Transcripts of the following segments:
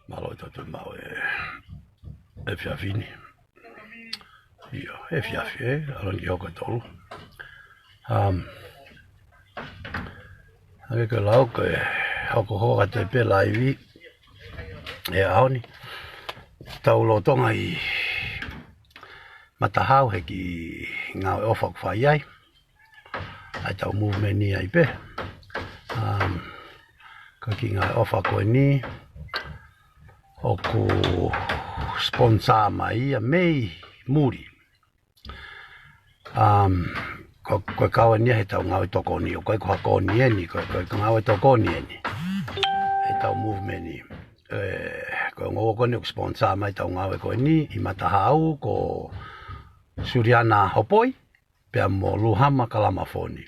malo to mau e fiafini io e fiafi allora io ho tolu anche lau che Hoko te pe live e aoni tau lo Tonga i Matahau he ki ngā ofa kwhai ai ai tau movement ni ai pe ka ki ngā ofa koe ni Hoko sponsor mai a mei muri koe kawa ni he tau ngau tokoni o koe koha koni eni koe ngau tokoni eni he tau movement ni koe ngau koni o sponsor mai tau ngau koe ni i Matahau ko Suriana hopoi pea mo luhama kalamafoni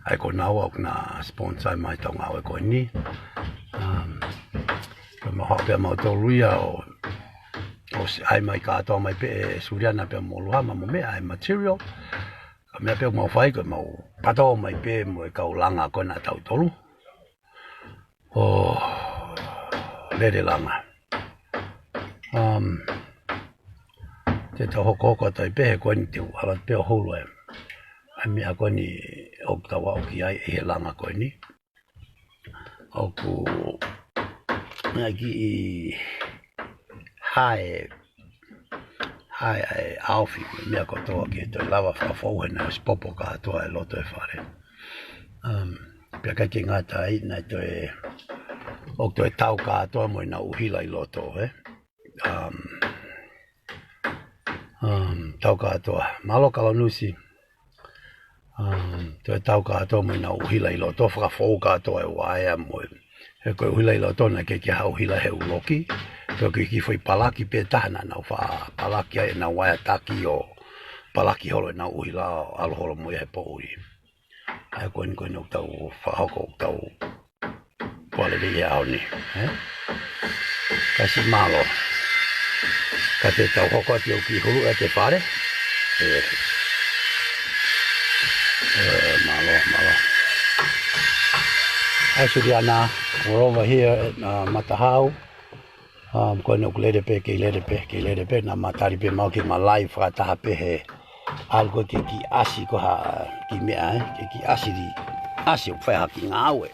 ai ko nau au na sponsor mai tau ngau koe ni koe maha pea mau toluia o ai mai katoa mai pe Suriana pe mo luhama mo mea ai material ka mea pe mau whai koe mau patoa mai pe mo e kaulanga koe na tau tolu lere langa te tau hoko tai pe koe ni te uala pe o hulu ai mea koe ni o tawa o ki ai e langa koe ni o ku mea ki i hai aufi mea kotoa ki toi lava whafou hena popo ka toa e loto e whare pia kai ki ngata ai nai toi o toi tau ka toa mo na uhila i loto tau ka toa malo kalanusi toi tau ka toa mo na uhila i loto whafou ka toa e waia mo he koe uhila i loto na ke hau hila he uloki pia ki foi palaki pe tahana na fa palaki ai na waia taki o palaki holo na uhila alo holo mo he pouri ai koe no tau whahoko tau pole de ia ni kasi malo ka te tau hoko ati o ki hulu e te whare malo ai Suriana we're over here at Matahau koe no lere pe na matari pe mau ki ma live whakataha pe he algo ke ki asi ko ha ki mea ke ki asi di asi o whai haki ngā aue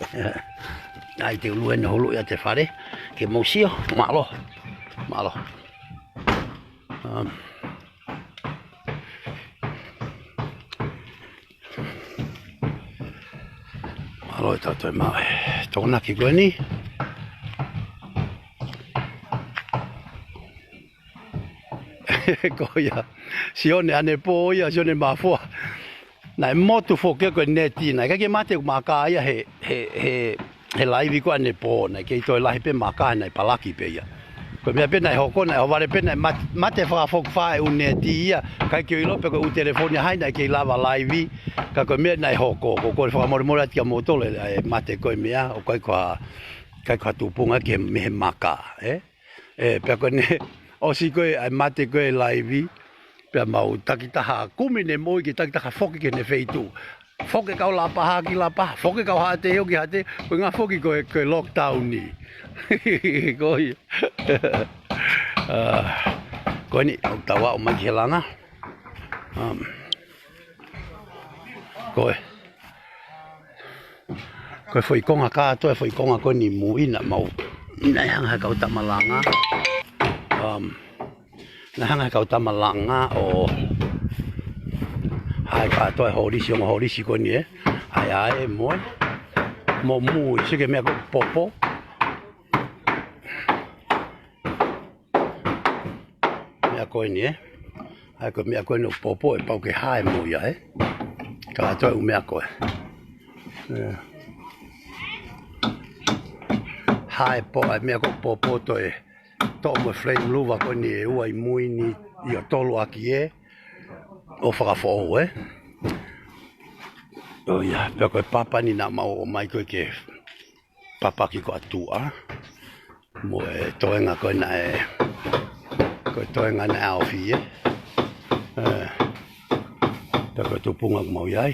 ai te ulu ena hulu ia te whare ke mausio malo malo e tato e mau tōna ki koe ni koia sione ane po ia sione mafua na motu foke ko neti na ke mate maka ia he live ko ane po na ke to lahi pe maka na palaki pe ia ko me pena hoko na ovare pena mate fa fok fa u neti ia ka ke ilo pe ko u telefone hai na ke lava live ka ko me na hoko ko fa mor ati moto le mate ko me o ko ka tu punga ke me maka pe ko ne o si koe ai mate koe live pia mau takitaha kumine moi ki takitaha foki ke ne feitu foki kau la paha ki la paha foki kau hate o ki hate ko ngā foki koe lockdown ni koe koe ni o tawa o mai ki helanga koe foi konga katoa foi konga koe ni muina mau ina hanga kau tamalanga na hanga kau tamalanga o hai katoa horisi ko ni ai mo mu sike mea ko popo mea ko ni ai ko mea ko no popo e pau ke hai mo ia katoa u mea ko hai po mea ko popo to to mo flame luva ko ni ua i mui ni i o tolu aki o whakafo o ia pia koe papa ni na mau o mai koe ke papa ki ko atua mo toenga koe na koe toenga na awhi pia koe tupunga ko mau iai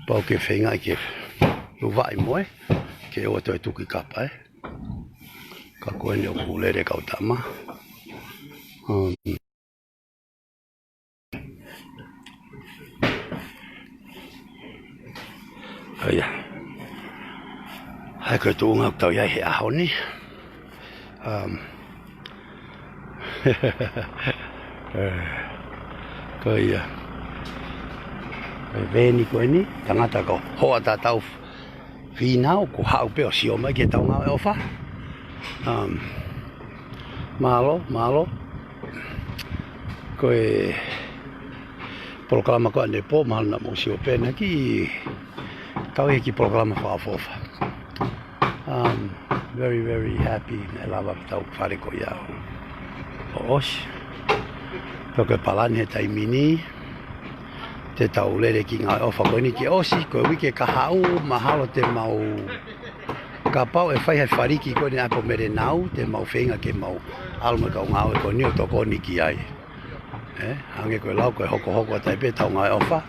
Pau ke whenga ke luwai moe, ke o toi tuki kapa Ka koe ni o kulere kau tama. Ia. Hai koe tuunga tau iai he aho ni. Koe ia. Koe veni koe ni, tangata ko hoa tā tau whinau, ko hau peo sio mai ke tau ngau e ofa. Malo. Koe programa ko ane po mahal na mo sio pena ki kau e ki programa whaafofa. Very, very happy na lava tau whare ko iau. O osi. Toke palani he taimini. Te tau lere ki ngā ofa koe ni ke osi, koe wike ka hau mahalo te mau ka pau e whai hei whariki koe ni apo mere nau, te mau whenga ke mau alma kau ngāo e koe ni o tokoni ki ai. Hange koe lau koe hoko tai pe tau ngā ofa.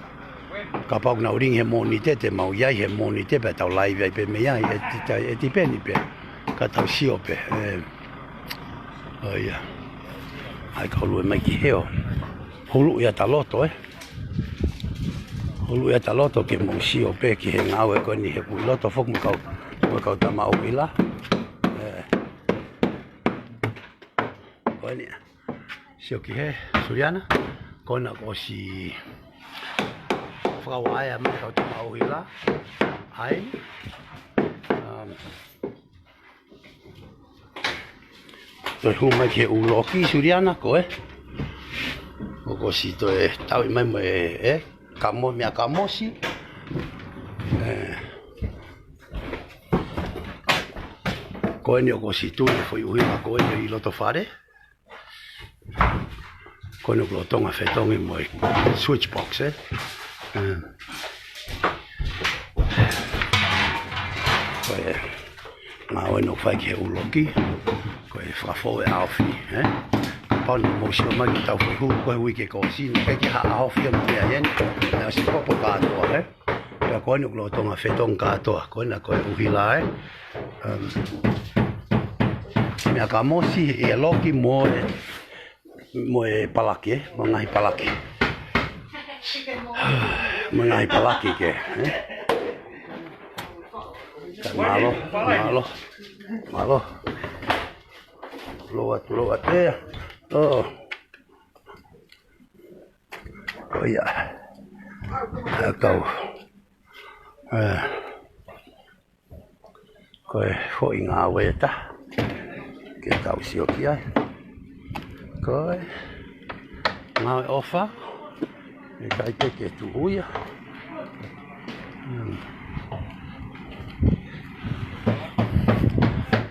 Ka pau na uringi he moni te mau iai he moni te pe tau laivi ai pe me iai e ti peni pe. Ka tau sio pe. Ia. Ai ka hulu e mai ki heo. Hulu ia ta loto Hulu ia ta loto ke mau sio pe ki he ngau e koe ni he kui loto fok mo kau tama au ila. Koe ni sio ki he suriana. Koe na ko si whakawai a mai kau tama au ila. Ai. Toi humai ki he uloki suriana koe. Ko si toi tau i mai mo kamo mea kamosi. Koe ni o ko si tūne foi uhiwa koe ni I loto whare. Koe ni o ko tonga whetongi mo switchbox Koe ngā oe no whai ki he uloki. Koe whafo e awhi Pano mo sio mai ki tau hu koe wike ko sino ke ki ha awhi mo te aien. Na si popo katoa Pea koe ni o tonga whetong katoa. Koe na koe uhila Mea ka mosi e loki mo e palaki mo ngahi palaki. Mo ngahi palaki ke Malo. Loa te. Koe ia. Kau. Koe hoi ngā weta. Ke tau sio ki ai. Koe. Ngā ofa. E kai te ke tu huia.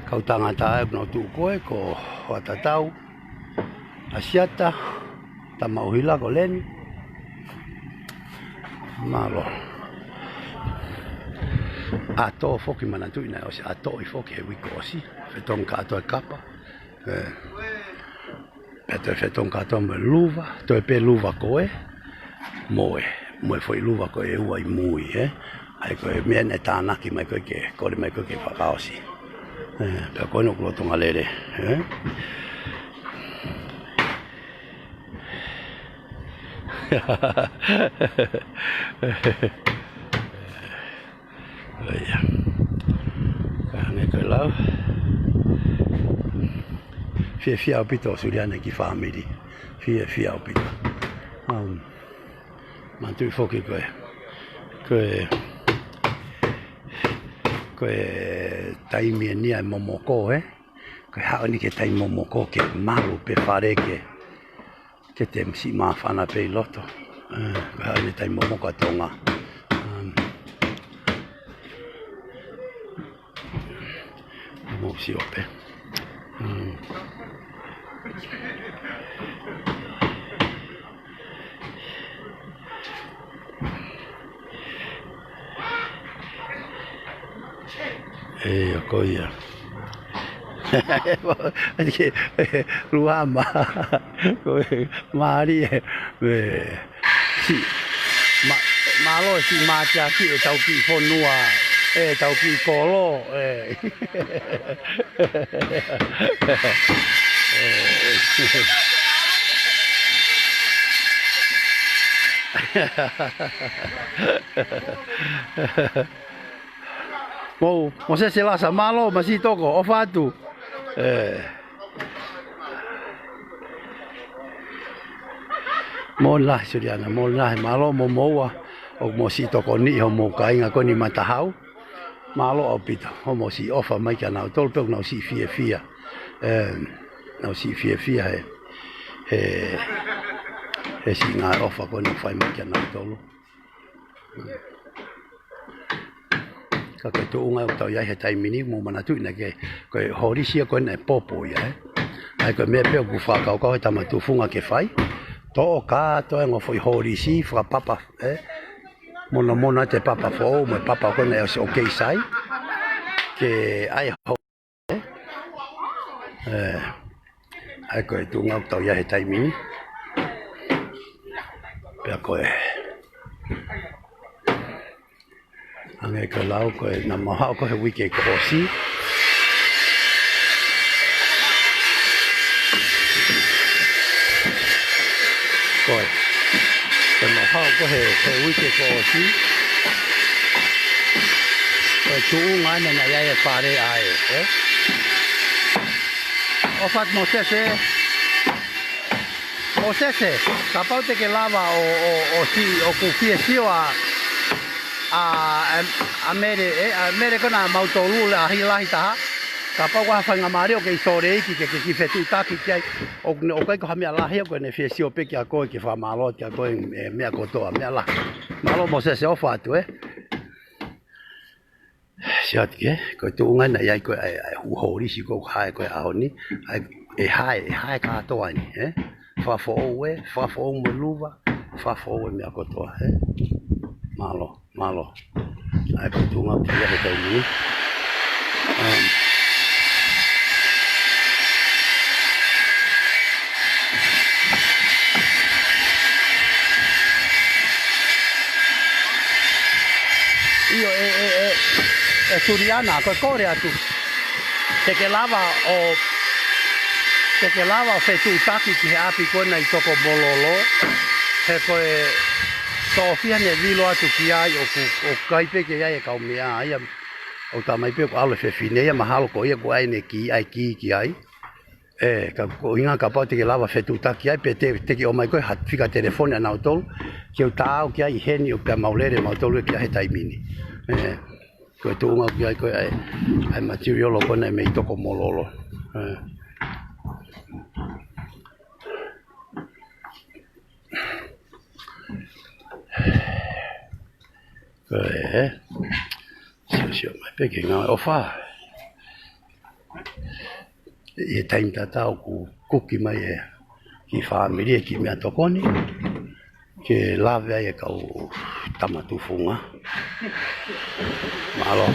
Kau tangata e no tu koe ko watatau. Asiata. Tamauhila ko leni. Malo. Ato foki manatu ina o se ato I foki he wiko osi. Whetong kato e kapa. Peto e whetong kato me luva. To e pe luva koe. Moe foi luva koe e ua I mui Ai koe mea ne tānaki mai koe ke kore mai koe ke whakaosi. Pea koe no kulotonga lere. Ia. Kange koe lau. Fia o pito suriane ki family. Fia o pito. Mantui foki koe taimi e nia e momoko Koe hao ni ke taimi momoko ke maru pe whare ke te msi mawhana pe I loto. Koe hao ni taimi momoko a Tonga. Mosi ope. O koe ia. Ruama. Koe maari si malo si macha ki e tau ki fonua e tau ki kolo mo se la sa malo ma si toko o fatu mo la suriana mo la malo mo moa o mo si tokoni ho mo kainga koni Matahau malo o pita o mo si ofa mai kana tol pe no si fia no si fia he si nga ofa koni fai mai kana tolo ka ke tu unga tau ia he tai mini mo mana tu na ke ko hori sia ko na popo ia ai ko me pe ku fa ka ko ta ma tu funga ke fai to ka to ngo foi hori si fra papa mona te papa fo mo papa ko na o ke sai ke ai ho ai ko tu unga tau ia he tai mini pe ko ange ko lau ko na maha ko he wiki ko si ko maha ko he wiki ko si ko tu ngana na ya pare ai o fat mo se kapau te ke lava o si o ku fie sio mere kona mautolu la hilahi taha ka pa wa fanga mare o ke sore ki fetu taki ki o kai ko hamia la he ko ne fie sio pe ki a ko ki fa malo ki a ko me ko to me la malo mo se o fa tu siat ke ko tu nga na ya ko hu ho ri si ko hai ko a honi hai ka to ani fa fo mo luva fa fo me ko to malo ai ko tu nga ya ko ni io suriana ko korea tu te ke lava fe tu taki ki api ko na i toko bololo he ko Sofia ne vilo atu ki ai o kaipe ke ai ka mea ai o ta mai pe ko ale fe fine ia mahalo ko ia ko ai ne ki ai ka ko inga ka pa te ke lava fe tu taki ai pe te ki o mai ko hat fika telefone na auto ki o ta o ki ai heni o pe maulere ma auto ki ai tai mini ko tu nga ki ai ko ai material ko na me to ko mololo Sio mai perché no o fa e time tata ku kuki mai ki famiglia ki mi tokoni che lave ai ka tamatu funga malo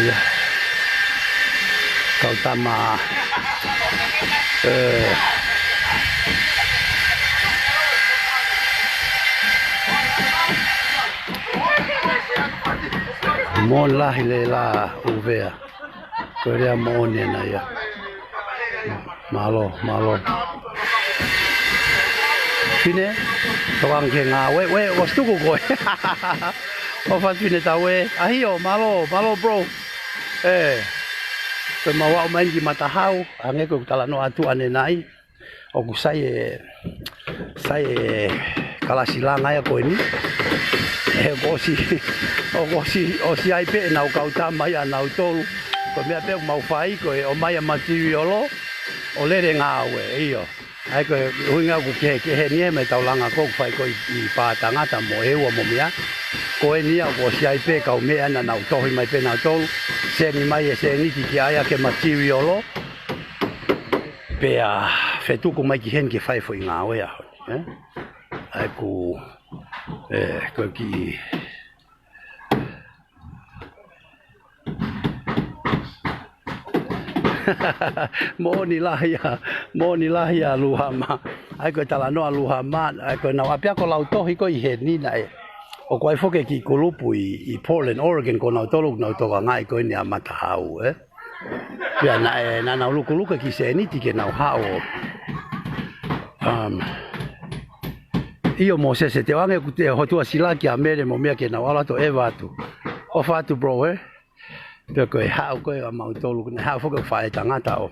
ya kau tama mo lahi le la uvea korea mo ne na ya malo fine toang ke nga we was tu ko o fa fine ta we ahio malo bro pe mawa mai ki Matahau ange ko tala no atu ane nai o ku sai kala silanga ya ko ni o si ai pe na ka uta mai ana utolu ko me pe mau fai ko o mai material o le nga we io ai ko huinga ku ke he ni me taulanga ko fai ko i pa tanga ta mo e wo mo mia ko ni a ko si ai pe ka o me ana na utohi mai pe na utolu se ni mai se ni ki ai ke material pe a fetu ko mai ki hen ke fai foi nga we ai ku ko ki Moni lahia luhama. Ai ko tala no luhama, ai ko na apia ko lau tohi ko I he ni na e. O ko ai foke ki kulupu I Portland, Oregon ko na tolu na to ngai ko ni Matahau Pia na luka ki se ni tike na hao. Io mo se te wange ku te hotua silaki a mere mo mea ke na wala to watu. O fatu bro Pia ko hao ko a mau tolu na hao foke whae tangata o.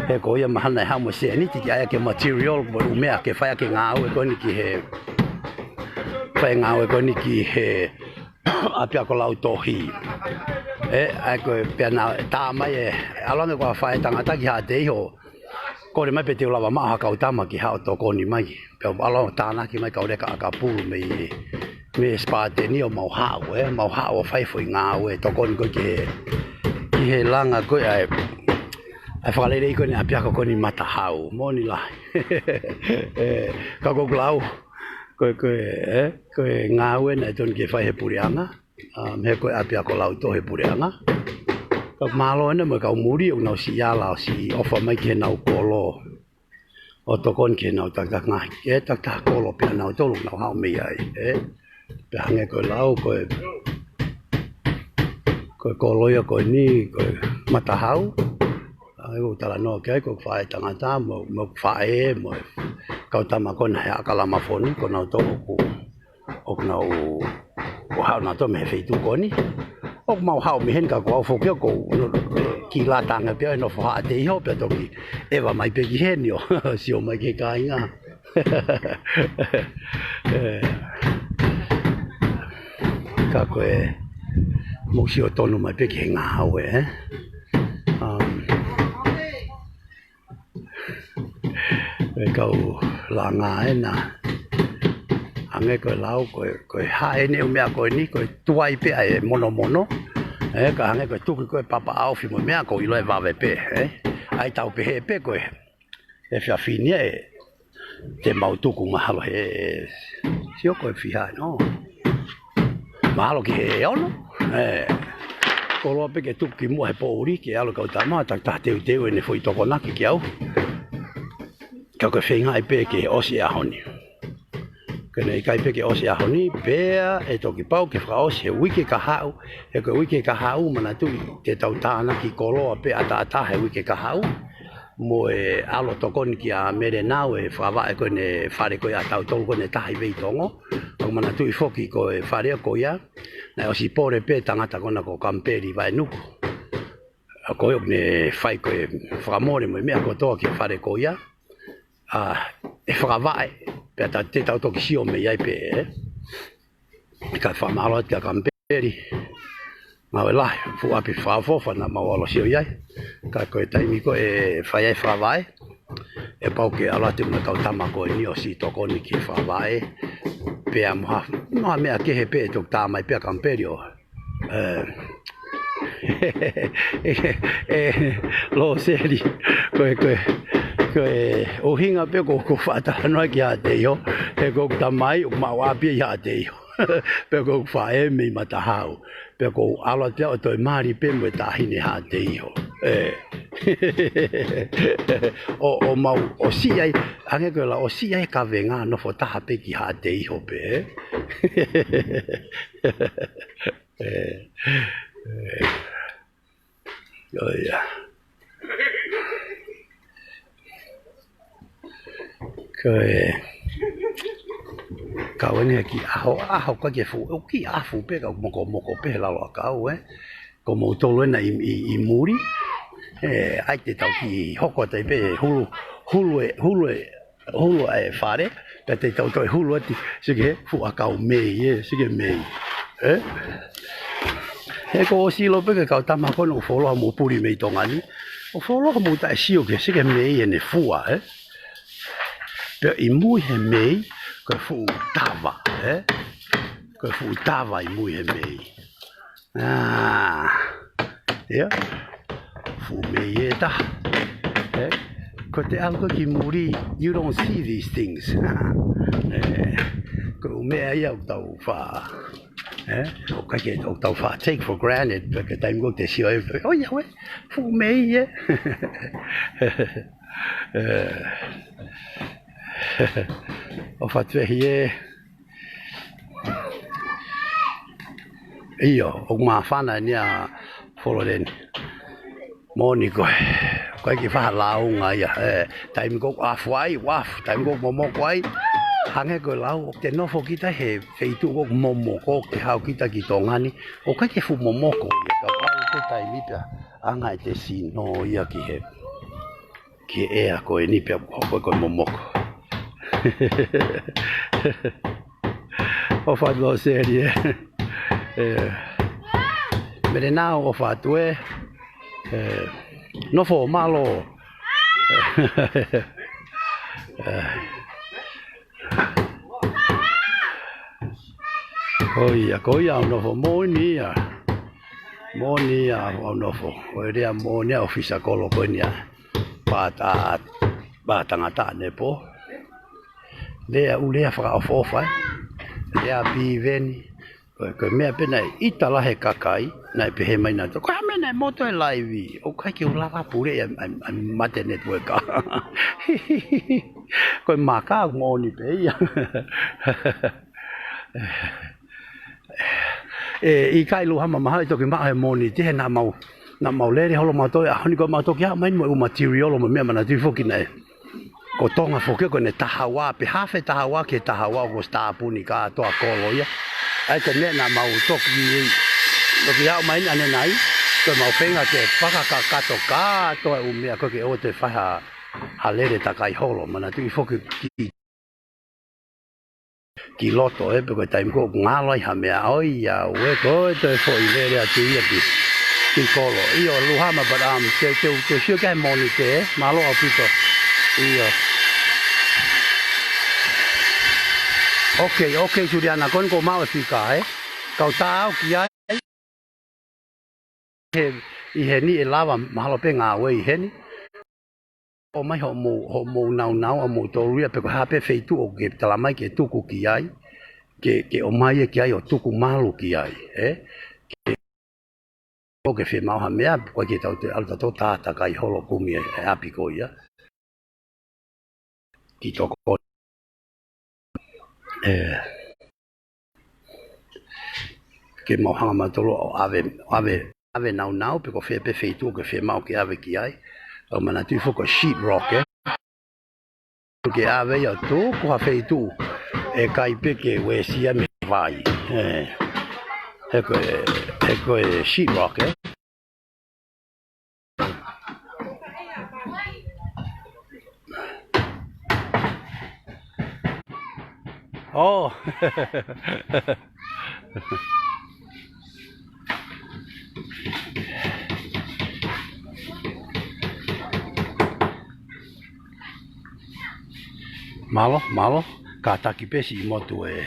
He ko ia mahana hao mo se ni tike ai ke material mo mea ke whae ke ngau ko ni ki he. Whae ngau ko ni ki he apia ko lau tohi. Ai ko pia na ta mai alonga ko whae tangata ki ha te ho. Ko le mai pe te lava maha ka utama ki ha tokoni mai. Pe alonga tana ki mai ka ore ka pulu me spate ni o mau hao whae foi ngau tokoni ko ki he langa ko ai whakalere ko ni apia ko ni Matahau moni lai. Ka ko glau ko ngau na ton ki whae he purianga. He ko apia ko lau to he purianga. Ka malo na mo ka muri o na si ala si ofa mai ke na kolo. O tokon ke na tak ngai. Ke tak kolo pe na to na ha me ai. Pe hange ko lau ko kolo ya ko ni ko Matahau. Ai ko tala no ke ko fae tangata mo fae mo ka tama ko na ka la mafoni ko na to o na o hao na to me feitu ko ni. O mau hao mi hen ka ko fo ke ko ki la tanga pe no fa te ho pe to ki eva mai pe ki hen yo si o mai ke ka inga ka ko mo si o tonu mai pe ki nga hao kau la nga na ange ko lau ko hae ne mea ko ni ko tuai pe ai mono ka ange ko tuku ko papa au fi mo mea ko ilo va ve pe ai tau pe he pe ko fia fini te mau tuku mahalo sio ko fi ha no mahalo ki he ono ko lo pe ke tuku mo he po uri ke alo ka tama ta te ne foi to kona ki au ka ko fenga ai pe ke osi a honi Kena kai pe ke osi a honi bea to ki pau ke fra osi wiki ka hau ko wiki ka hau mana tu te tau tana ki kolo pe ata he wiki ka hau mo alo tokoni ki a mere nau fra va ko ne fare ko ya tau tol ko ne tai vei tongo o mana tu foki ko fare ko ya na osi pore pe tangata kona ko kamperi vai nuku ko yo ne fai ko fra more mo me ko to ki fare ko ya fra vai pe ta te tau toki sio me ai pe ka fa malo ka kamperi ma wala fu api fa fofa na ma wala sio ai ka ko tai mi ko fa ai fra vai pau ke ala te me ka tama ko ni o si tokoni ki fa vai pe ama no me ke he pe to ta mai pe kamperi o lo seri ko o hinga pe ko fata no ki ate yo ko tamai ma wa pe ya te yo pe ko fa me Matahau pe ko ala te to mari pe mo ta hine ha te yo o mau o si ai ange ko la o si ai ka venga no fo ta pe ki ha te yo pe oh yeah ka wene ki aho ka ke fu o ki afu pe ka moko pe la lo ka ko mo tolo na I muri ai te tau ki hoko te pe hulu fare pe te tau to hulu ati sige fu aka o me sige me ko si lo pe ka tama ko no folo mo puri me Tonga ni o folo mo ta si o ke sige me ne fu pe I mui he mei ko fu tava ko fu tava I mui he mei fu mei ta ko te algo ki muri you don't see these things ko me ai au tau fa O kake o tau wha take for granted ka taim go te sio e o ia we fu mei e o wha tuehi e iyo o ngā whana nia wholoreni moni koe koe ki whaha launga ia taim go awhai waf taim go momoko ai hange ko lau o te nofo kita he feitu ko momoko ke hau kita ki Tongani o kai ke fu momoko ka pau te tai mipia anga te sino ia ki he ki ea ko e nipia ko momoko o fa do serie mere nao o fa tue nofo malo Koia onofo monia onofo oirea monia ofisa kolo konia ba tangata nepo lea ulea fra ofofa lea piveni ko mea pena itala he kakai na pe he mai na to ko mena moto e live o kai ki ulava pure a mate network ko maka moni pe ia I kai lu hama mahai toki mahe moni te na mau lere holo mato a honi ko mato kia mai mo material mo me mana tu foki nei ko Tonga foki ko ne tahawa pe hafe tahawa ke tahawa ko sta puni ka to a kolo ia ai te ne na mau toki ya mai ane nai ko mau penga ke paka ka to u me ko ke o te faha halere takai holo mana tu foki ki loto e pe ko taim ko ngalo i hamea oi ya we ko te foi le atu ia ki kolo io luhama badam te sio kai moni te malo apito io okay Juliana kon ko mau fika kau tau ki ai he ni e lava mahalo pe nga we he ni o mai ho mo nau a mo to ria pe ko ha pe feitu o ke tala mai ke tuku ki ai ke o mai ki ai o tuku malu ki ai o ke fe mau ha mea ko ke tau te alta to tata kai holo kumi e api ko ia ki toko ke mau hanga matolo ave nau pe ko fe pe feitu ke fe mau ki ave ki ai o mana tu fo ko sheep rock ke ave ya to ko ha feitu e kai pe ke we sia me vai ecco sheep rock oh malo kataki pesi moto e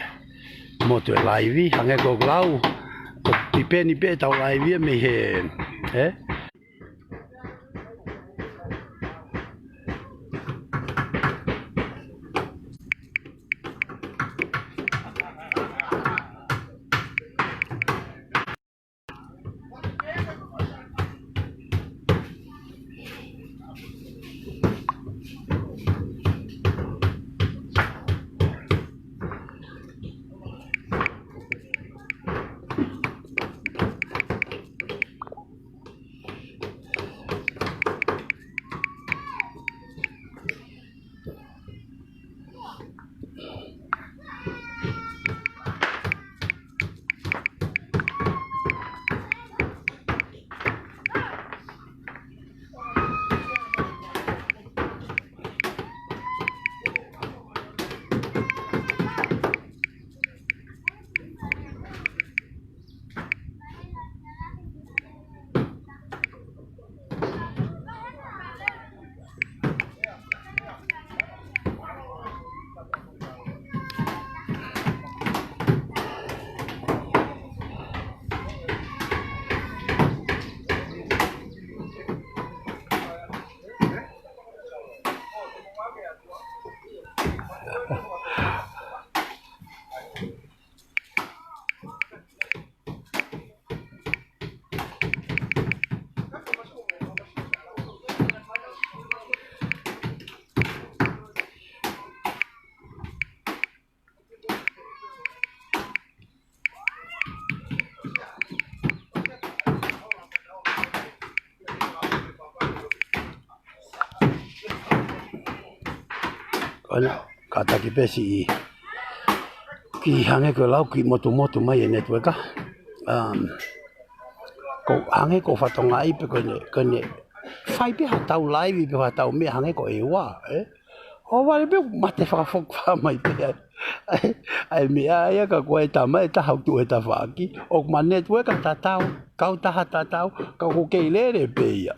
live hange ko glau pipeni pe tau live me he Ana kata ki pesi ki hange ko lau ki motu mai network ka. Ko hange ko fatonga I pe ko ne fai pe hatau live pe hatau me hange ko e wa o wale pe mate whakafok wha mai pe ai mea ia ka koe ta mai ta hau tu e ta whaki o ma network ka tatau kau taha tatau kau ko kei lere pe ia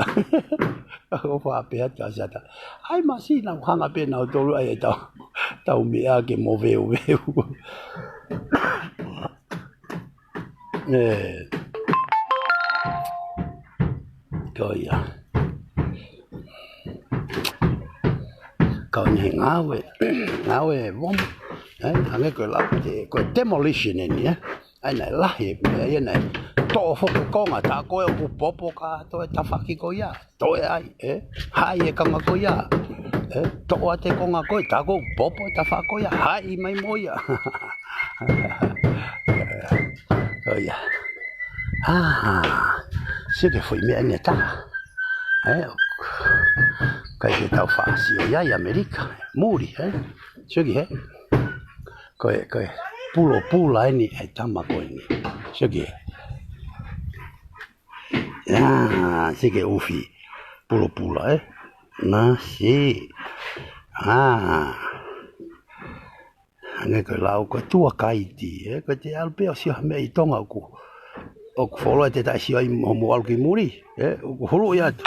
ko wha pe hata sata ai ma si na hanga pe na tolu ai tau mea ke mo veu ko ia kau ni ngawe bom hange ko la ko demolition ni ai nai lahi ai nai to fo ko nga ta ko o popo ka to ta faki ko ya to ai hai e ka ko ya to ate ko nga ko ta ko popo ta fa ko ya hai mai mo ya ko ya se que foi me neta kai te tau whaasio iai Amerika, muri, Sigi, koe pulo pula eni e tamako eni, sigi. Sigi ufi pulo pula, na si. Ane koe lau koe tua kaiti, koe te alpeo sio me I Tonga ku. O ku wholo e te tai sio I homo aluki muri, o ku hulu I atu.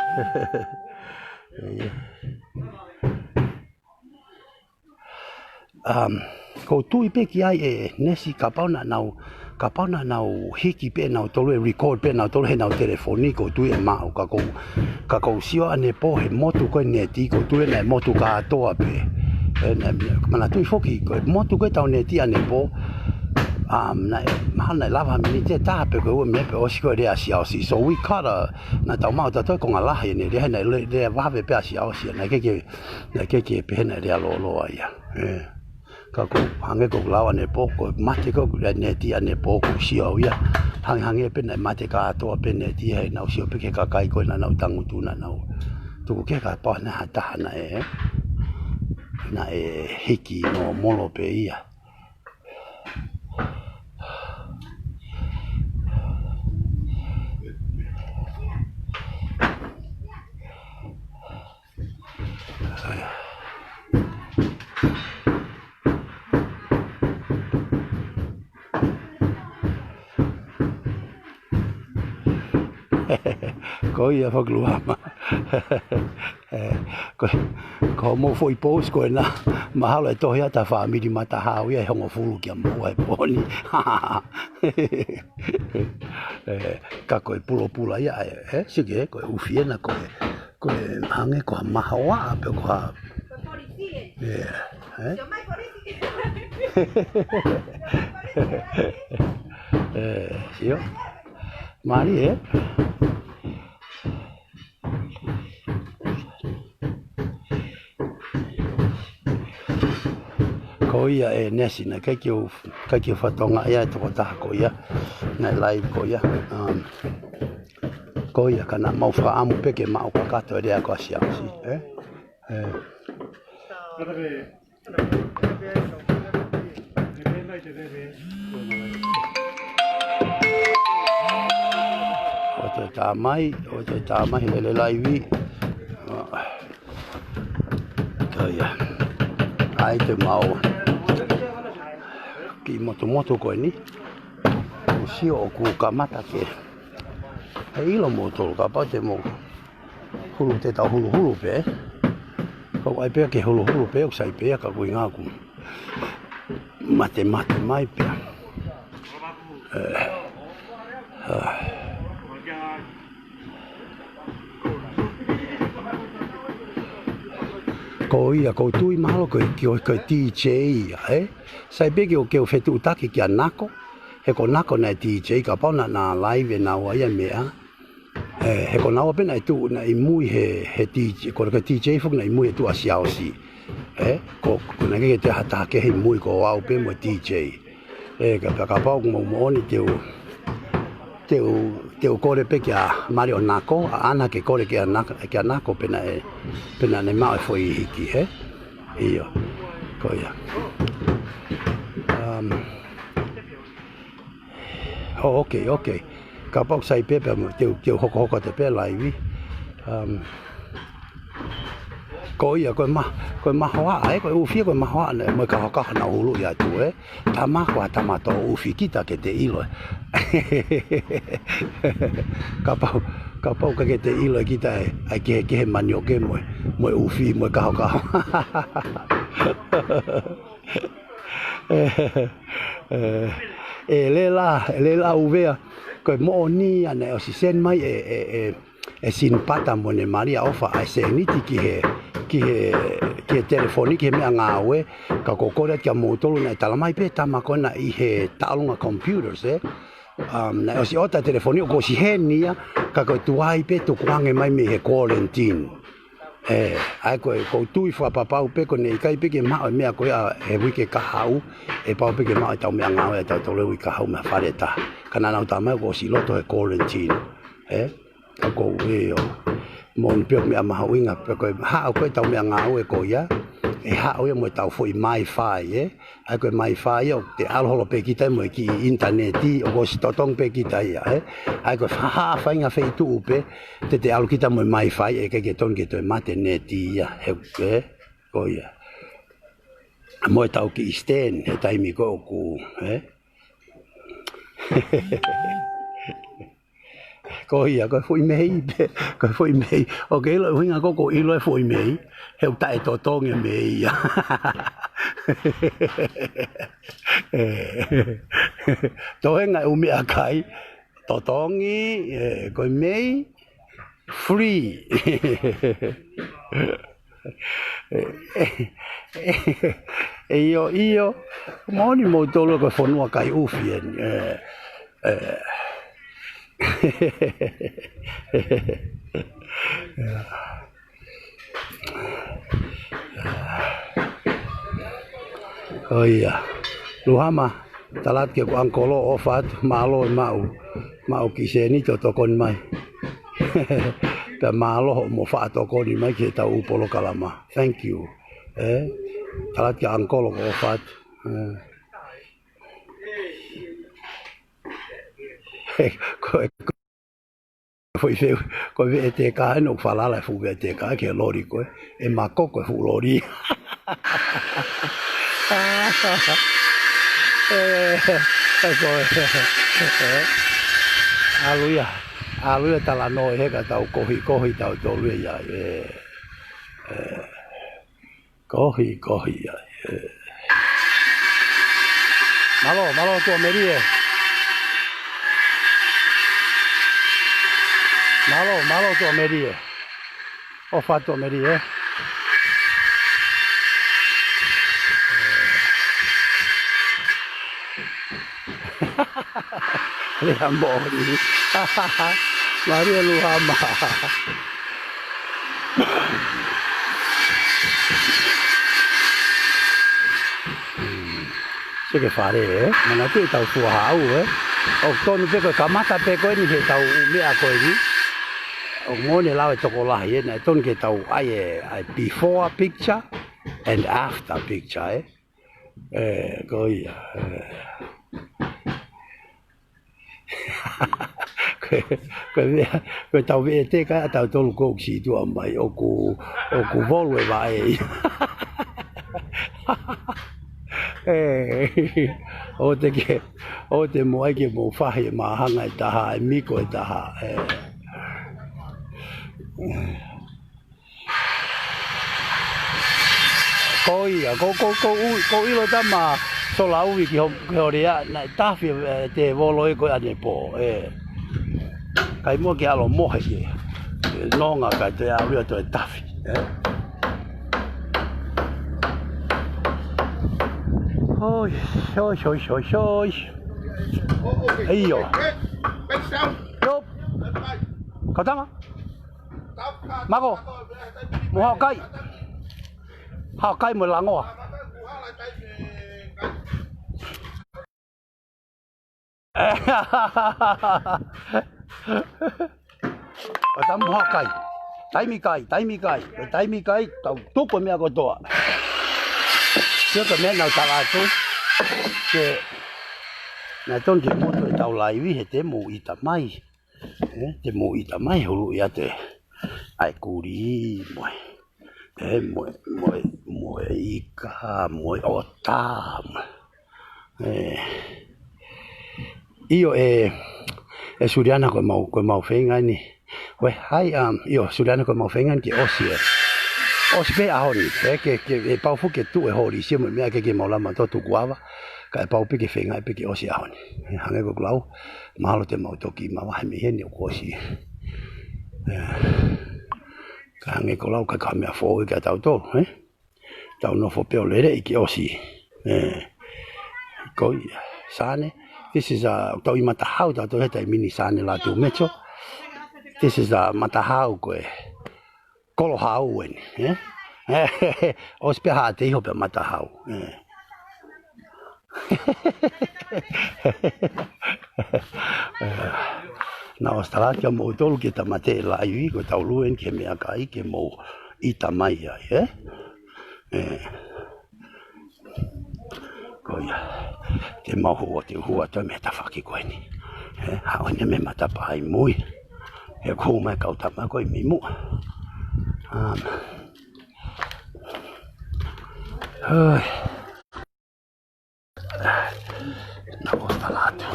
Ko tui pe ki ai nesi ka pauna nau hiki pe nau tolu record pe nau tolu he nau telefoni ko tui mau ka ko sio ane po he motu ko neti ko tui na motu ka toa pe mana tui foki ko motu ko tau neti ane po na lava mini te tape ko me pe osiko re asiausi so we caught na tau mau ta ko ngala ni re na le vave pe asiausi na ke pe na re lo ia ka ko hange ko lawa ne po ko mate ko ne ti ane po ko sio ia hange pe na mate ka to pe ne ti he na sio pe ke ka kai ko na tangu tu na tu ke ka pa na ta na hiki no molo pe ia ko ia whakluama ko mo foi post ko na mahalo e tohi ata whaamiri Matahau ia hongo fulu kia mua e poni ka koe pulo pula ia sige koe ufiena koe hange ko maha waa pe ko sio mari ko ia nesi na kai ki whatonga ia toko taha ko ia na live ko ia ko ia kana mau whaamu peke mau kakato rea ko asiausi o te tamai lele live ko ia ai te mau ki moto ko ni sio o ku kamata ke e ilo moto ka pa te mo hulu te ta hulu pe ko ai pe ke hulu pe o sai pe ka ku nga ku mate mai pe ko ia ko tui malo ko DJ sai pe ke o fetu taki ki anako he ko nako na DJ ka pa na live na wa ia mea he ko na wa pe na tu na I mui he DJ ko ka DJ fu na I mui tu asiausi ko na ke te hata ke he mui ko au pe mo DJ ka pa mo ni te o kore pe kia Mario Nako ana ke kore kia Nako pena ne mai foi hiki iyo 可以啊。好 OK，搞包細啤就叫Hoko就啤嚟喎。可以啊，佢mahal ai,佢ufi佢mahal ne, mo ka na hulu ya tu tamako tamato ufi kita ke te ilo. Kapau ke te ilo kita ai ke manyo ke mo ufi mo ka. Lela uvea ko mo ni ane o si sen mai sin pata mo ne Maria ofa ai se ni ki he telefoni ki me ngawe ka kokore ki mo tolu na talamai pe tamako na I he talunga computers na o si ota telefoni ko si he ni ka ko tuai pe tu kwange mai me he quarantine ai ko tui fa papau pe ko nei kai pe ke ma me ko e wiki ka hau e pau pe ke ma ta me ngawe ta to le wiki hau me fareta kana na ta ma ko si loto he quarantine ko mon pe me ma winga pe ko ha ko ta me ngawe ko ya e ha o mo ta foi mai fai ai ko mai fai o te alholo pe kita mo ki internet o ko si totong pe kita ya ai ko ha fa inga fe tu pe te alu kita mo mai fai e ke ton ke to mate neti ya ko ya mo ta o ki sten e tai mi ko ku có gì có phơi mây có phơi mây ok rồi huynh có cổ ý nói phơi mây heo tại to to nghe mây tôi ngày umi akai to to nghe có mây free io moni molto lo che fanno kai ufien oh iya luhama talat ke ku angkolo ofat malo mau kiseni to tokon mai ta malo mo fa tokoni mai ke ta upolo kalama thank you talat ke angkolo ofat ko te ka no fala la fu te ka ke lori ko e ma ko fu lori aluya tala no he ka tau kohi tau tolu ya kohi ya malo tu merie malo tu merie ho fatto merie le amboni Maria Luhama sai che fare ma na tu tau fu hau o tonu pe ko kamata pe ko ni he tau me a ko ni o ngone la to ko la ye na ton ke tau ai before picture and after picture ko ya ko tau ve te ka tau tolu ko si tu mai o ku volwe vai o te moai ke mo fahi mahanga taha miko taha ko ilo tama so la uwi ki ho ria na tafi te volo ko ane po kai mo ke alo mo he longa ka te a rio to tafi oi aiyo yo katama mago mo kai mo lango Tam ho kai. Tai mi kai. Tau tu ko me ago toa. Chưa có mẹ nào tao tu cái này trong cái mũ tôi tao lại vì hệ mũ ít mai cái mũ ít mai hulu ya thế ai cú đi mồi mồi mồi mồi ika mồi ota io Suriana con mau fenga ni we hai io Suriana con mau fenga che osie ospe a honi che pau fu che tu e hori siamo mi che mau la ma to tu guava ka pau pe che fenga pe che osie a honi hange go glau malo te mau to ki ma wa mi hen yo kosi ka hange ko lau ka ka me fo ka tau to tau no fo pe ole re ki osi ko sane. This is tau I Matahau tau he tai mini sane la tu mecho. This is Matahau ko kolo hau en os pe ha te ho pe Matahau na os tala ke mo tolu ke tamate la I ko tau luen ke me akai ke mo I tamai ai ko ya ke mau ho te hua te me ta whaki koe ni hao ne me mata pai mui he ko mai kau tama koe mi mu na o talato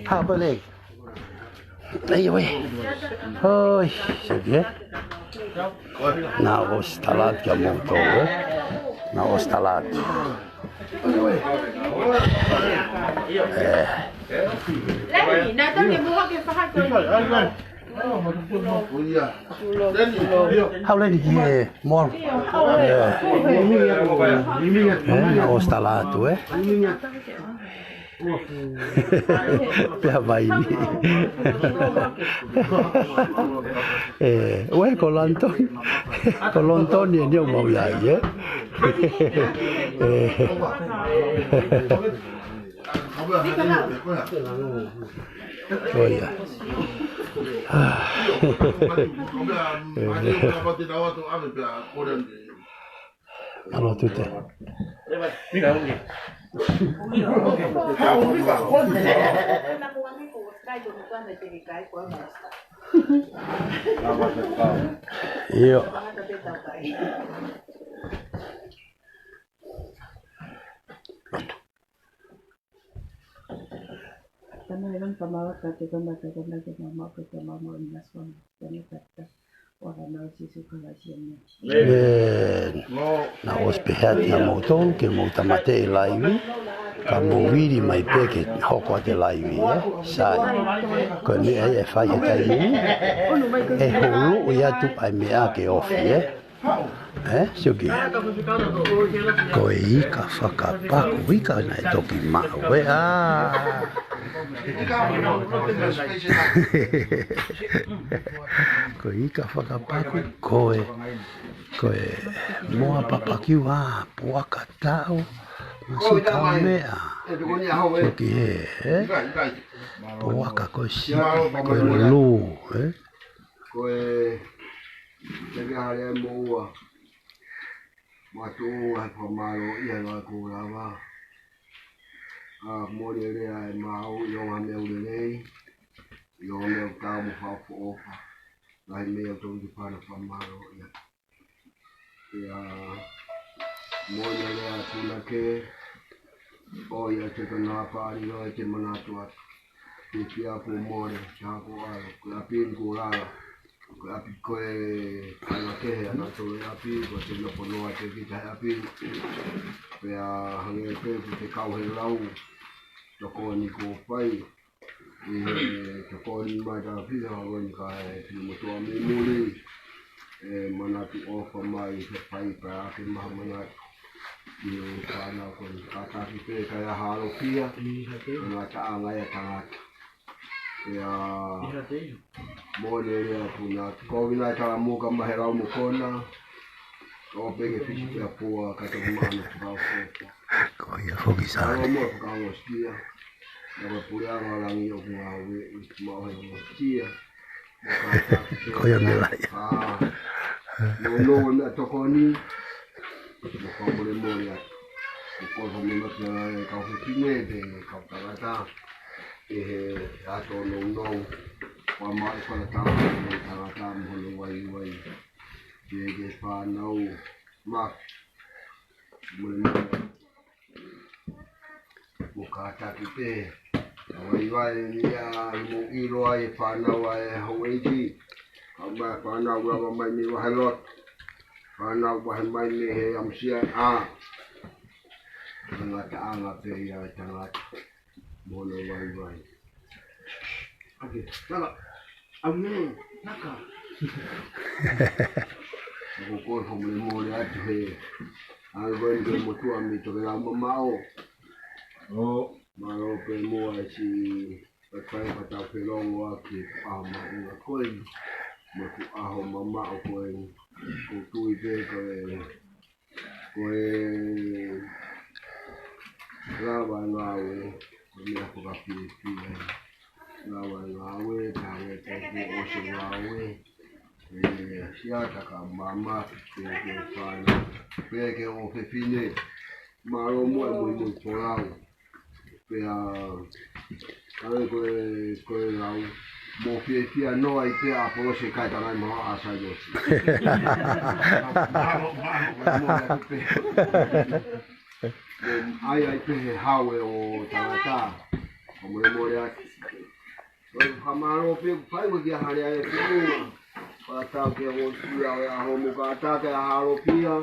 ha balik ai oi oi sige na os talat que montou na os talat how lady que mor na os talat Pia vai ni. Ué, colonton ni dia mau ya ye. Oh ya. Alo tutte. Io na ospehati a moton ke mo tamate laivi ka mo viri mai peke hoko te laivi sai ko ni ai fai tai e holu ia tu ai me a ke ofi sugi ko I ka whakapaku I ka nai toki mau ko I ka whakapaku koe moa papakiu puaka tau masi ka mea sugi puaka koe si koe lu koe Tega hale mua Matu hai pamalo ia la kurava mole rea e mau yonga meu lei yonga meu tau mo hafu ofa lai meu tongi pana pamalo ia mole rea tuna ke o ia te kana pari no te manatu atu te pia pu mole chako ala kula pin kulala api koe ana ke ana tole api ko te no pono te kita api pe a hange pe te kau he lau tokoni ko pai tokoni mai da pi ha ngon ka ti mo to me muli mana tu ofa mai te pai pa ke mahamana ni kana ko ka ki pe ka ya halo pia na ta anga ya ta ya mole ya kuna ko vina kala muka mahera mukona ko penge fisi ya poa ka to mana ka ko ya foki sa mo ka mo stia na puria ma la mi o ma we ma o mo stia Ko ia me lai. No na tokoni. Ko mole mole. Ko ho me mata ka ho tinge de ka ta. Ato no. Wa ma ko na ta mo lo wai. Ke pa no. Ma. Mole Mukata kite, wai ya mo ilo ai pana wai hawaii, ama pana wa mai ni wa halot, pana wa mai ni he amsia anga pe ya tanga bolo wai. Okay, naka, amne naka. Ko ko mo le atu he, algo en mo tu ami to la mao. Oh, malo pe mo si pakai patau pelong wa ki ama ina koi mo ku aho mama o koi ku tu ide koi lawa ngawe ni aku ka pi lawa ngawe tange te o se ngawe sia ka mama ke pana pe ke o fe fine malo mo mo polau pea ai ko lau mo fia no ai pe a po se kai tanai mo a sa yo ai pe hawe o tata como le moria o hamaro pe pai mo dia hare ai pe pa ta ke o sia a ho mo ka ta ke haro pia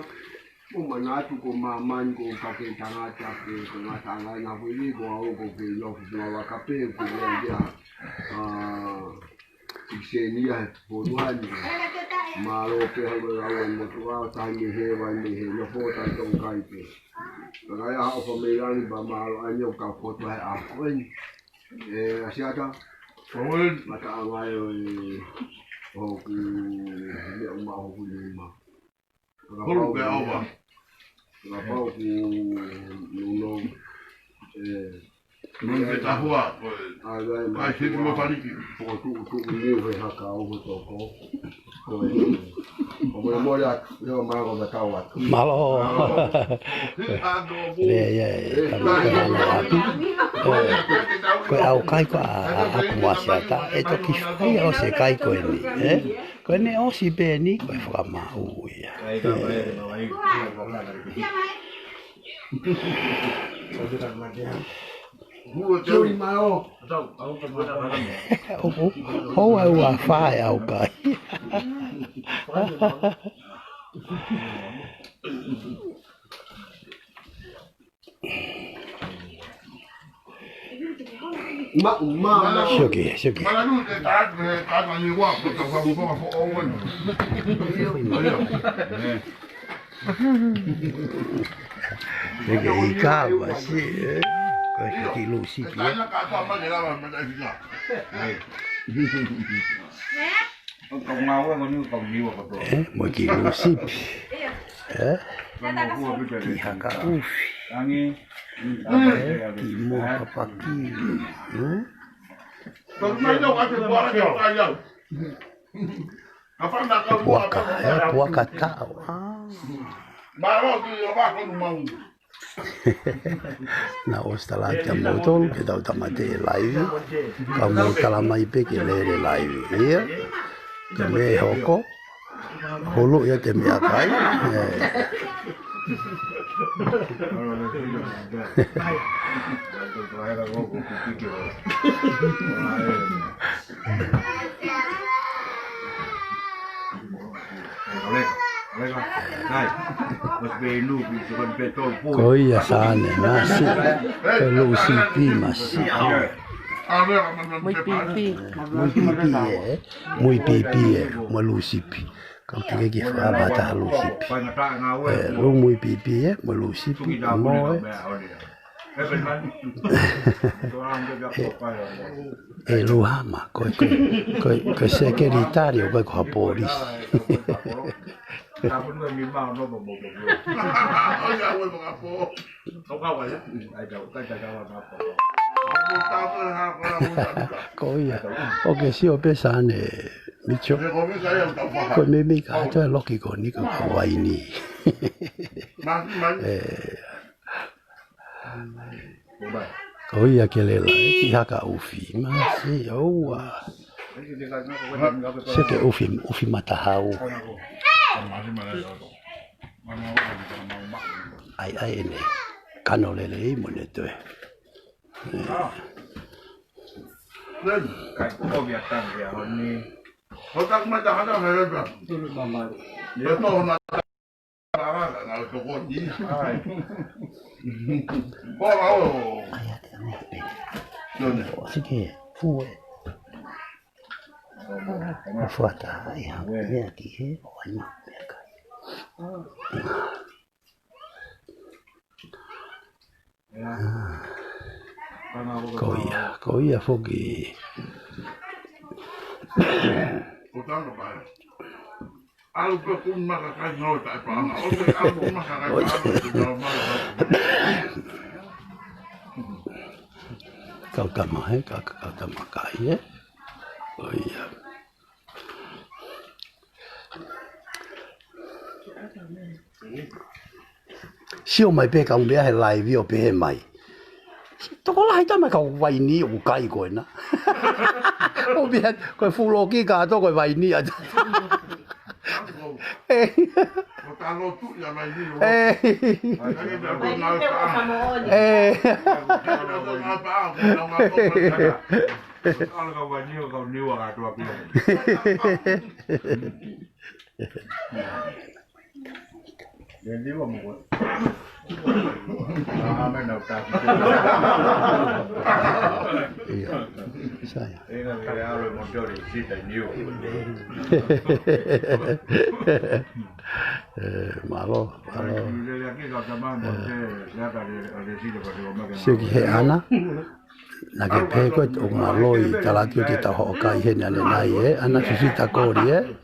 o manatu ko maman ko kake tanga ke ko na tanga na wili ko au ko ke yo ko wa kape ko ya ikenia po duani malo pe ho la mo to wa ta ni he no po ta to kai pe para ya o familiari ba malo anyo ka po to a ko asiata o mata angai o ku le ma o ku ni ma Holo pe awa. La pau ku no non te tahua. Ai se mo paniki. Po tu ni we haka o to ko. Ko mo ya yo ma ko ta wa. Malo. Ya. Ko au kai ko a puasa ta e to ki fai o se kai ko ni, Ko ne o si be ni ko fa ma u ya. Ho au a fai au kai. Shoki. Malu te ta ni wa ko ta fa mo o won. Ika basi ko ki lu si pi. Ka ta ma de la ma ta fi. Ko ngau ko ni ko ni wa ko. Mo ki lu si pi. Ki haka ufi. Ki mo papaki. Puaka tau. Na ostalata motol ke tau tamate live. Ka mo talamai pe ke lere live. Ia. Ke me hoko. Holo ia te mea kai. Koia sane nasi lusi pimasi. Muy pipi mo lusi pi. Kau tiga ki fa bata lusi pi. Lu muy pipi mo lusi pi mo lu hama ko sekretario ko polisi. Koia. Oke sio pesane Micho. Ko me ka to loki ko ni ko waini. Ko ia ke le la ki haka ufi ma si oa. Se ke ufi Matahau. Ai ene kano lele I mo ne toe. Kai ko via tangia honi. Hotak mata hada hada. Dia to na na tokoni. Ai. Ko ao. Sige, fue. Fuata ya ya ki he wani ka. Koia foki. Utang apa? Alu pun maka kai no tak apa. Oke, alu maka kai Kau kama kai. Oh iya. Sio mai pe kau mea he live o pe he mai. Toko lai ta mai kau wai ni o kai koe na. O mea koe fulo ki ka to koe wai ni a. Kalau tu yang mai ni. Kalau kau banyu kau niwa kat tu apa? Dia niwa mu. Amen tak. Iya. Saya. Ini dia ada motor di situ niwa. Malo. Sio he ana. Na ke pe ko o maloi tala ki te ta ho kai he na le nai ana fisita ko ri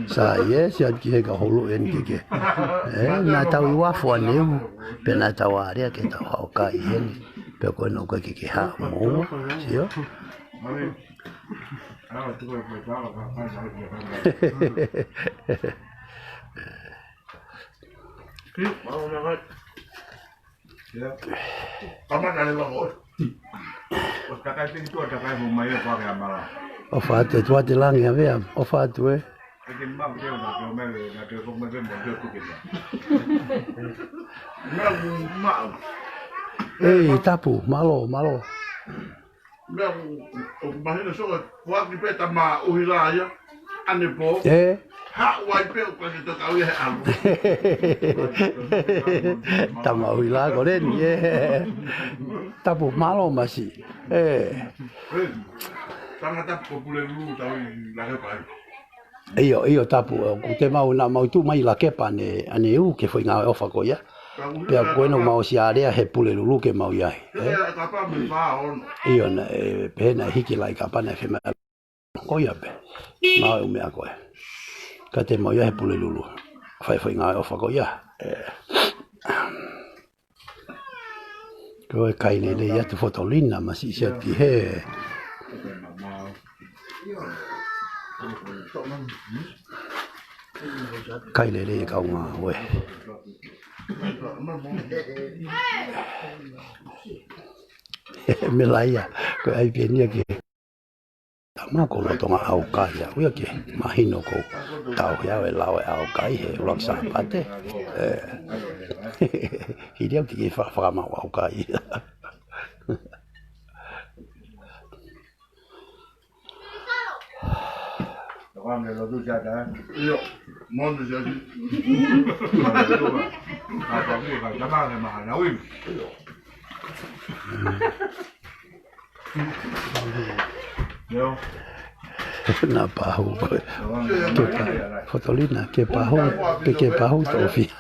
sa sia ki he ka holu en ki ke na ta wa fo ne pe na ta wa ri ke ta ho kai he pe ko no ko ki ha mo sio O fatu tu ate lang ya vea, o fatu tapu, malo. Imagina só, quando que peta ma uhilaya, ane po. Ha wai pe o que to kau ia alu. Tama uhila ko le ni tapu malo masi. Tanga tapu pule lu tau la ke pai. Iyo tapu ku te mau na mau tu mai la kepa ane u ke foi nga ofa ko ya. Pea bueno mau si area he pule lulu ke mau ia. Iyo na pe na hiki lai kapa na fe ma ko ya pe. Mau me a ko. Ka te mau ia he pule lulu. Fai foi nga ofa ko ya. Ko kai le ya tu fotolina ma si sia ki he. Kai le ka nga we. Melaya ko ai pienia ke tama ko lo tonga au kai ya ke mahino ko tau ya we lawe au kai he laksa pate hidia ki fa ma au kai Vamos lo tu ya da. Yo, mondo ya. Apa ni ka jama ne ma na wi. Yo. Na pahu. Fotolina ke pahu, ke pahu tofi.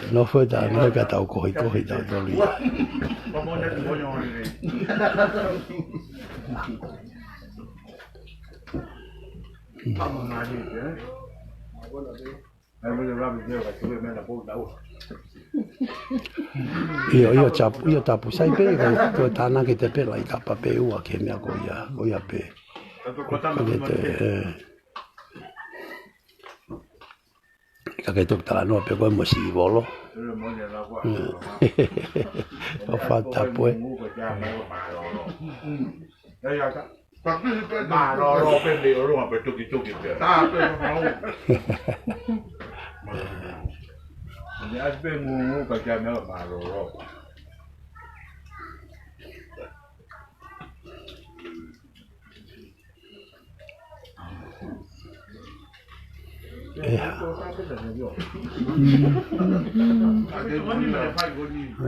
No fue tan no que tau cohi da doli. Io tapu sai pe ko tana ke te pe lai tapa pe ua ke mea ko ia pe. Kake tuk tala no pe ko mo si volo. O fa tapu e. Ma lo prende io per tutti per. Ah, per ya pe ngu ka ja me ma lo.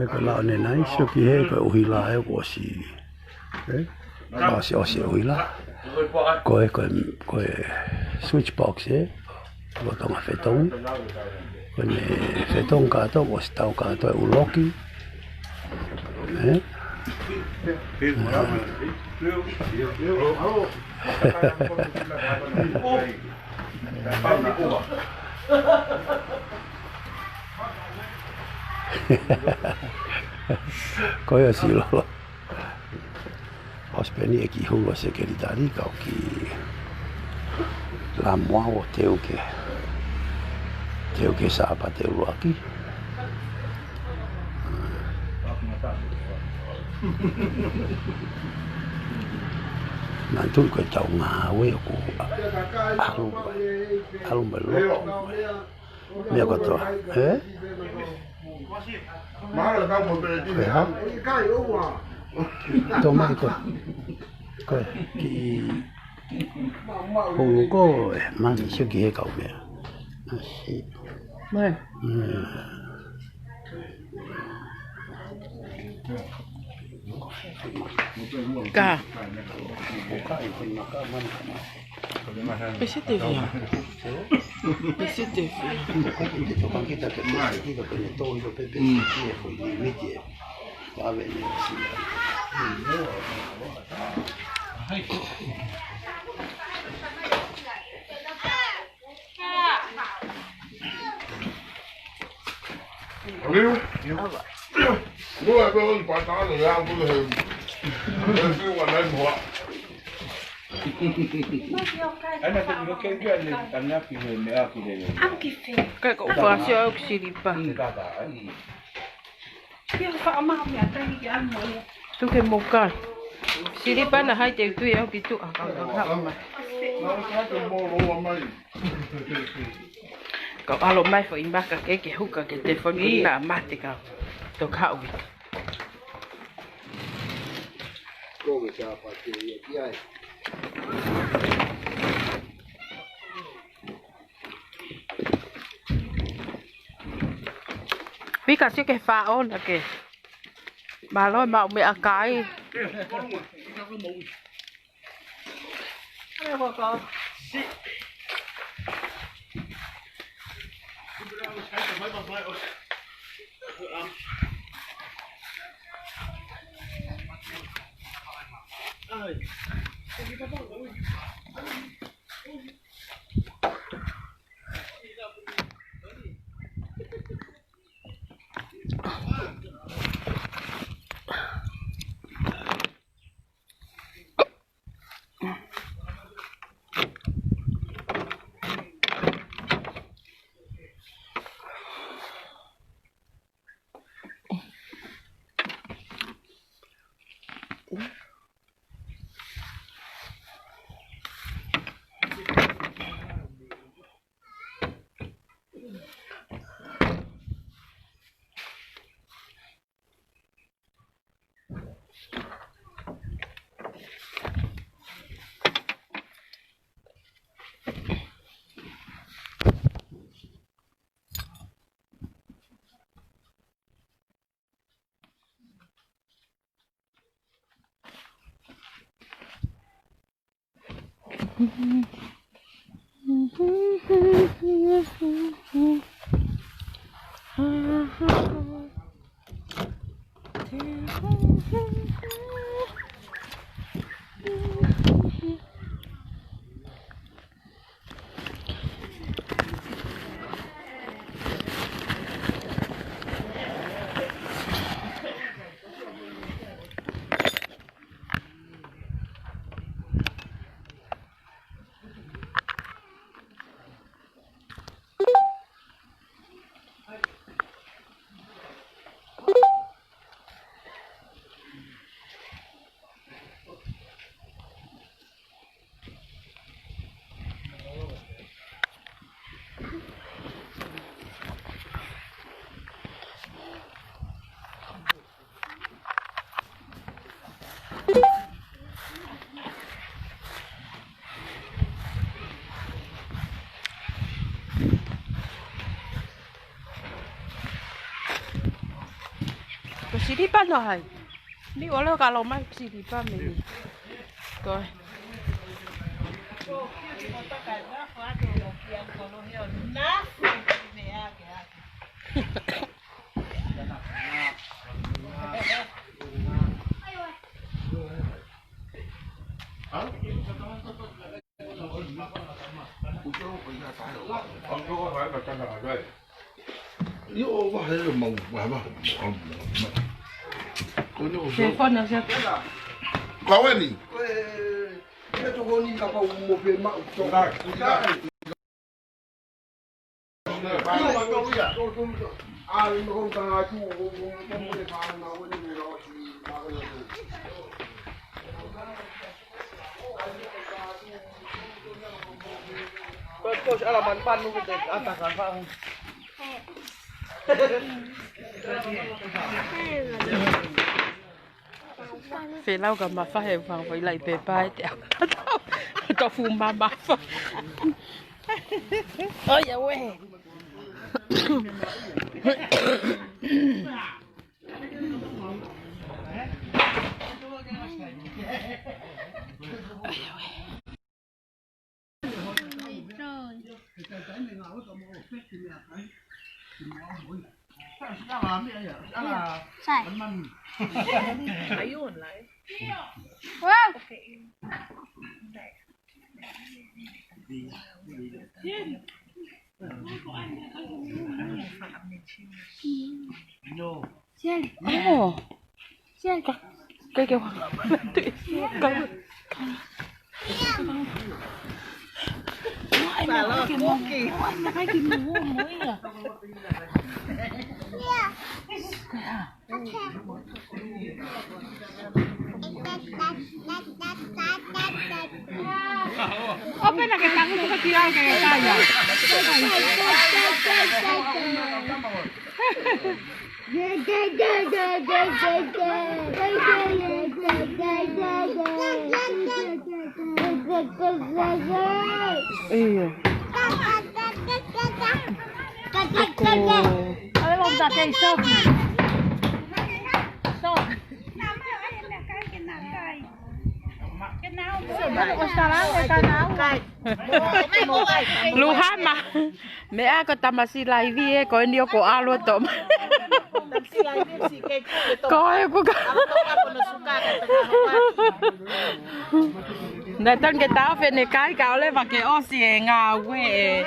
Ko la ne nai so ki he ko uhila e ko si. O si uhila. Ko switch box e. Ko tonga fetong. Ko ne fetong ka to ko stau ka to uloki. Ko ia si lo. Ospeni e ki hulu se ke ritari ka o ki la moa o teu ke sa pa teu luaki. Nantul ko tau ngā we ko alu melo. Mea ko to, Ma la mo per di. Kai o wa. To mai ko ki hulu ko mani so ki he kau mea. Mai. Ka. Pesete via. Pesete Mua pe un patalo ya bu he. Ese wa na mo. Ana te no ke ke le tanya ki he me a ki le. Kai ko fa si o siripa. Tu ke moka. Siripa na hai te tu e o ki tu a ka ka mai. Ka alo mai fo imbaka ke huka ke telefoni na mate ka. To ka ubi. Ko ke sa pa ke ia ai. Pika si ke fa on ke. Ma lo ma me akai. Siripan no hai. Ni oleh kalau mai siripan ni. Coi. Yo, wah, itu mau apa? Telepon na siya. Kau ni? Kita tokoni apa umur firma untuk. Terus alaman pan lu ke atas apa? Phải lau cả mà phát hiện phòng với lại bề bài đéo cho phù mà phát ôi dạ quê ayun lại wow oh cái kêu Open na kita ko ka tira kay kaya. Iya. Ada mau tak kayak sok. Sok. Luhan mah, mẹ có tama si lai vi có nhiều có alo tom. Coi cô này tân cái táo về này cái cáo lên và cái ô xì ngào quê,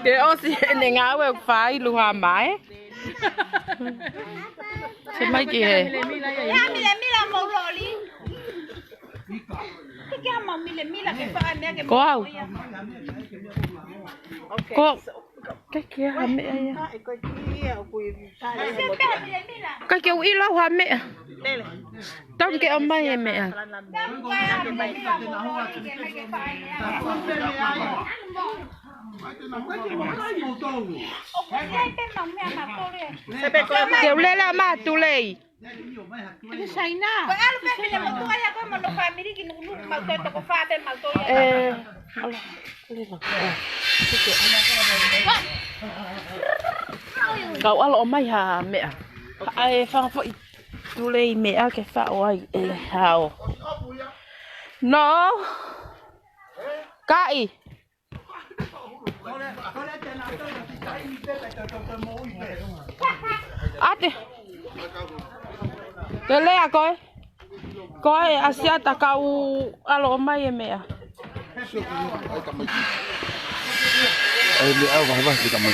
cái ô xì này ngào quê phải luhan mãi. Xem mấy kia. Cô cô cái kia hả mẹ cái kia ít lâu hả mẹ trong cái ông bay mẹ kiểu lên là mà tu lei cái say na cậu ăn lỗ mày hả mẹ ai phang phơi tu lei mẹ cái phao ai hào nó cãi đi cái lẽ à coi Asia ta kau alo mai mẹ Dia apa kita mau?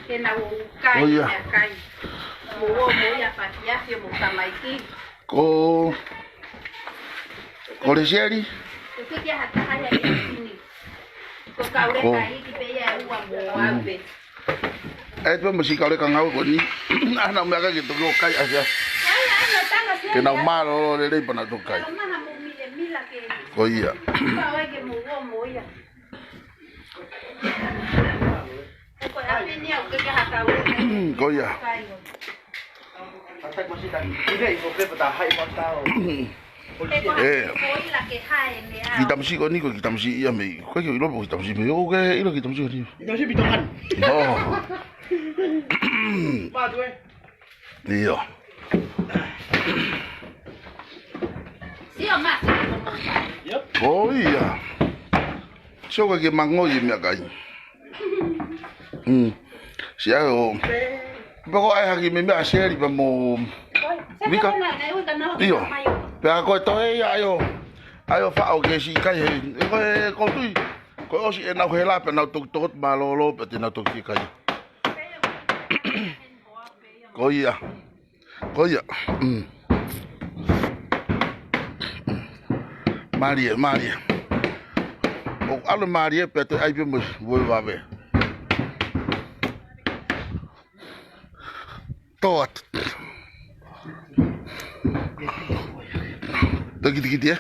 Cái nào cay cay mua ya patia si mo tamaiki Cô đi xe đi. cái kia hata haya ni ko kaure kai ki pe ya uwa mo ambe ai pe mo si ka le ka ngau ko ni ana me ka ke to lo kai asia ke na malo le pa na to kai ko ia ko ia kita mesti kau ni kita mesti iya me kau kau lo kita mesti me oke ilo kita mesti ni kita mesti bitongan oh ba tu iya oh iya so kau ke mango je me kai siapa Bako ai hagi me aseri pa mo Vika. Iyo. Pe ko to e ayo fa o ke si kai ko tu ko o si na hela pe na tok tok ma lo pe na tok ki kai. Ko ia. Maria. O alo Maria pe to ai pe mo voi va ve. Tot. Dikit ya.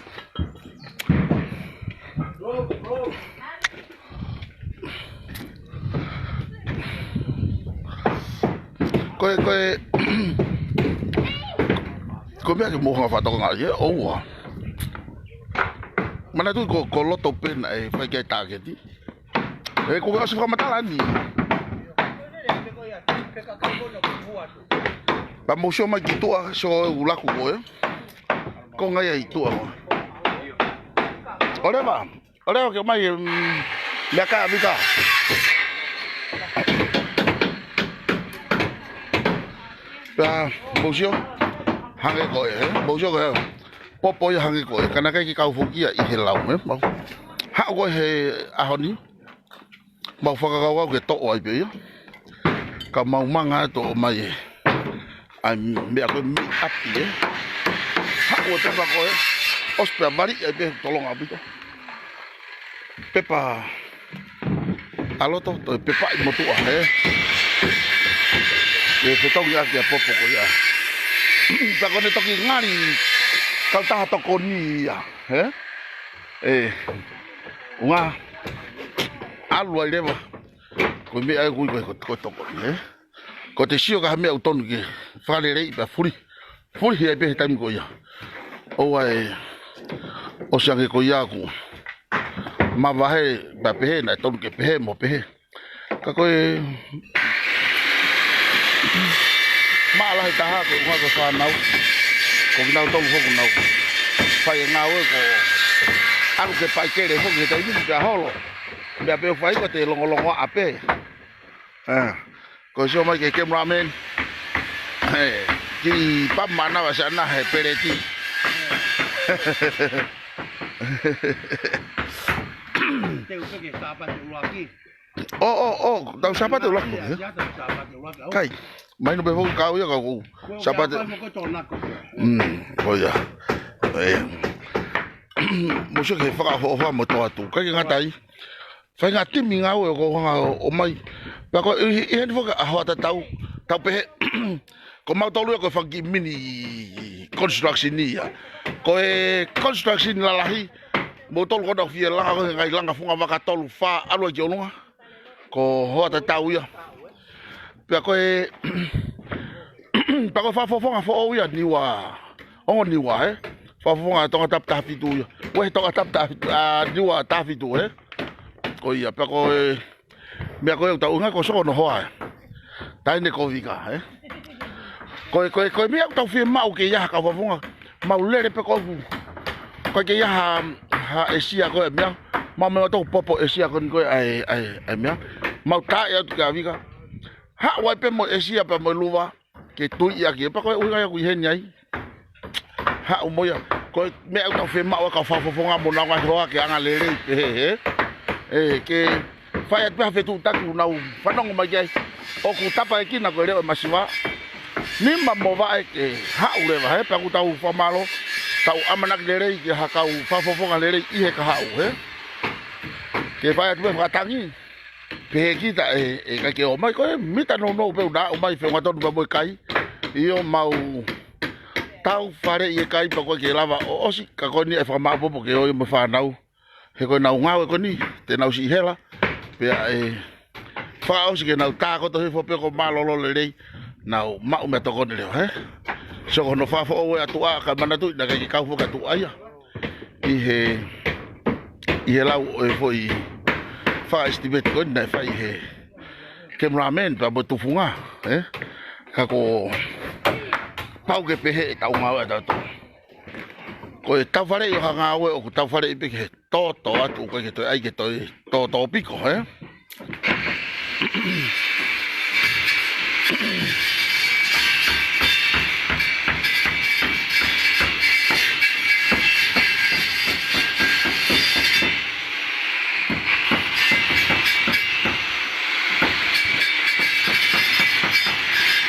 Kau biar ke mohon apa tolong aja, oh wah. Mana tu kau loto pen, pakai target ni. Kau biar sekolah mata ni. Pamusyo mai gitu so ulaku ko ko ngai itu Olha que mai me ka Vika pa musyo hange ko musyo ko popo ya hange ko kana kai ki kau fuki ya i helau mau ha ko he ahoni mau whakakawa ke to ai pe ka mau manga to mai ai me ko mi api ha o te pa ko ospe mari e be tolong abito pepa aloto to pepa i motu e petong ya ke popo ko ya ta ko ne toki ngari ka ta tokoni ya unga alu ai leva ko me ai ko tokoni ko te sio ka me auton ke fale rei pa furi he be tam ko ya o ai o sange ko ya ku ma va he ba pe na ton ke pe mo pe ka ko ma la ta ha ko ko fa nau ko nau ton ho ko nau fa ngau ko anu ke pa ke le ho ke ta ni ka holo me pe fa ko te longo ape ko so mai ke ramen ki pa mana wa sana he pereti teu ke sapat ulaki tau sapat ulaki kai mai no be ho ka ya ka ko sapat ko ya mo so ke fa ho mo to atu ka ke ngatai fa ngati mi ngau ko o mai pa ko i hen fo ka ho ta tau pe ko mau tolu ko fa ki mini construction ni ya ko construction la lahi mo tolu ko do fi la ko ngai langa funga va ka tolu fa alo je longa ko ho ta tau ya pa ko pa ko fa fo o ya ni wa fa fo nga to tap ta fi tu ya we to tap ta ni wa ta fi tu ko ia pa ko me ko ta unga ko so no hoa tai ne ko Vika ko me ta fi mau ke ya ka fa funga mau le pe ko ke ya ha esia ko me me to popo esia ko ai me mau ta ya ka Vika ha wa pe mo esia pa mo luwa ke tu ya ke pa ko unga ku hen nyai ha o moya ko me ta fi mau ka fa funga mo na wa ke anga le ke fai atu fe tu taku na fanong ma gai o ku tapa ki na ko le masiwa ni ma mo va ke ha ule va pa ku tau fa malo tau amana le re ke ha ka u fa fo nga le re i he ka ha u ke fai atu fa tangi pe kita e ka ke o mai ko mita no pe da o mai fe ngato no ba kai io mau tau fare e kai pa ko ke lava o si ka ko ni e fa ma po ke o me fa nau he ko nau ngau ko ni te nau si hela pe e fa o si ke nau ta ko to he fo pe ko malo lo le rei nau ma o me to ko le he so ko no fa fo o atu a ka mana tu da ke ka fo ka tu aya i he lau e fo i fa estimate ko na fa i he cameraman pa bo tu funga ka ko pau ke pehe tau ngau ata to ko e tau fare yo hanga we o tau fare pe ke to atu ko ke to ai ke to piko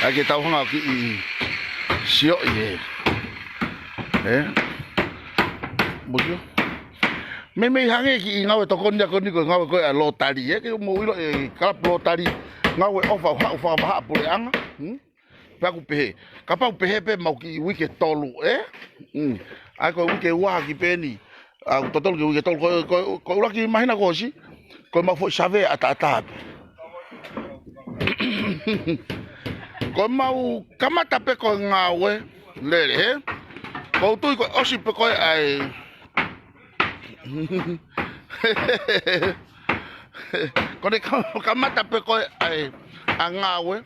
ai ke tau hanga ki sio ye Bujo. Me hange ki ngawe to kon ko ni ko ngawe ko lo tali ke mo ilo kala lo tali ngawe ofa ba pule anga pa ku pe ka pa pe pe mau ki wike tolu ai ko wike wa ki peni a to tolu ki wike tolu ko ula ki imagina ko si ko ma fo chave ata ko mau kamata pe ko ngawe lele ko tu ko osi pe ko ai ko de kamata pe ko ai angawe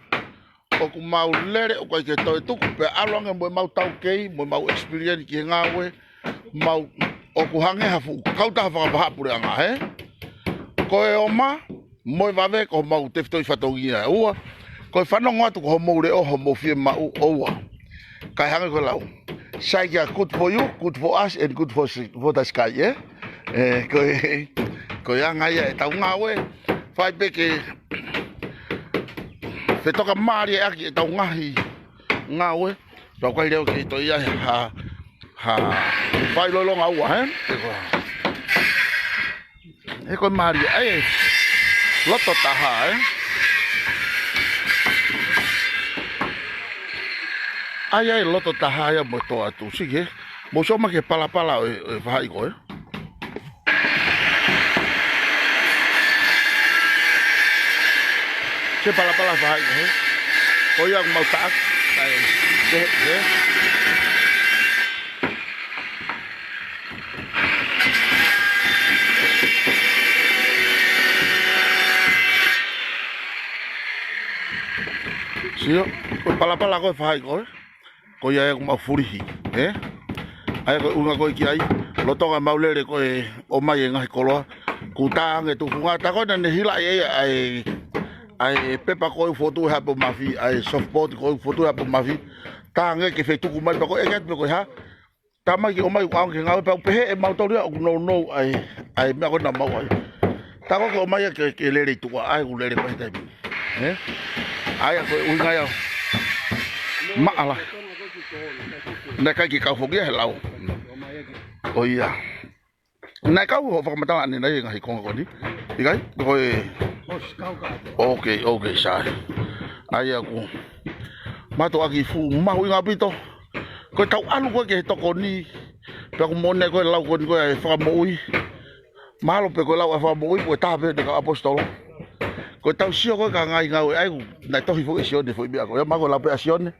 o ku mau lere o ko ke to tu pe alonga mo mau tau ke mo mau experience ki ngawe mau o ku hange hafu kauta fa ba pure anga ko e oma mo va ve ko mau te fto fatongia ua ko fa no ngatu ko mo le o mo fie ma o kai hange ko lau sai ya good for you good for us and good for the sky ko ya ngai tau ngawe fai pe ke fe toka mari aki tau ngahi ngawe pa ko leo ke to ya ha fai lo longa wa ko mari loto taha ai loto taha ya mo to atu sige mo soma ke pala vai ko se pala vai ko ya mau tak sio ko pala ko vai ko ya ko ma furihi ai ko unga ko ki ai lo tonga maulere ko o mai ngai koloa ku tange tu funga ta ko na hila ai pepa ko foto ha po mafi ai softboard ko foto ha po mafi tange ke fe tu ku mai ko e gat ko ha ta mai o mai ko ngai ngau pa pe e mau to no ai me ko na mau ai ta ko mai ke le tu ai ku le ko ta ai ko unga ya ma ala na ka ki ka fogi lau o ia na ka ho fa mata ni na ngai ko ni ikai ko okay sai ai aku mato aki fu ma hu nga pito ko tau alu ko ke tokoni pe ko mone ko lau ko fa moi malo pe ko lau fa moi ko ta pe de ka apostolo ko tau sio ko ka ngai ngau ai na to hi fo sio de fo bi ko ya ma ko la pe asione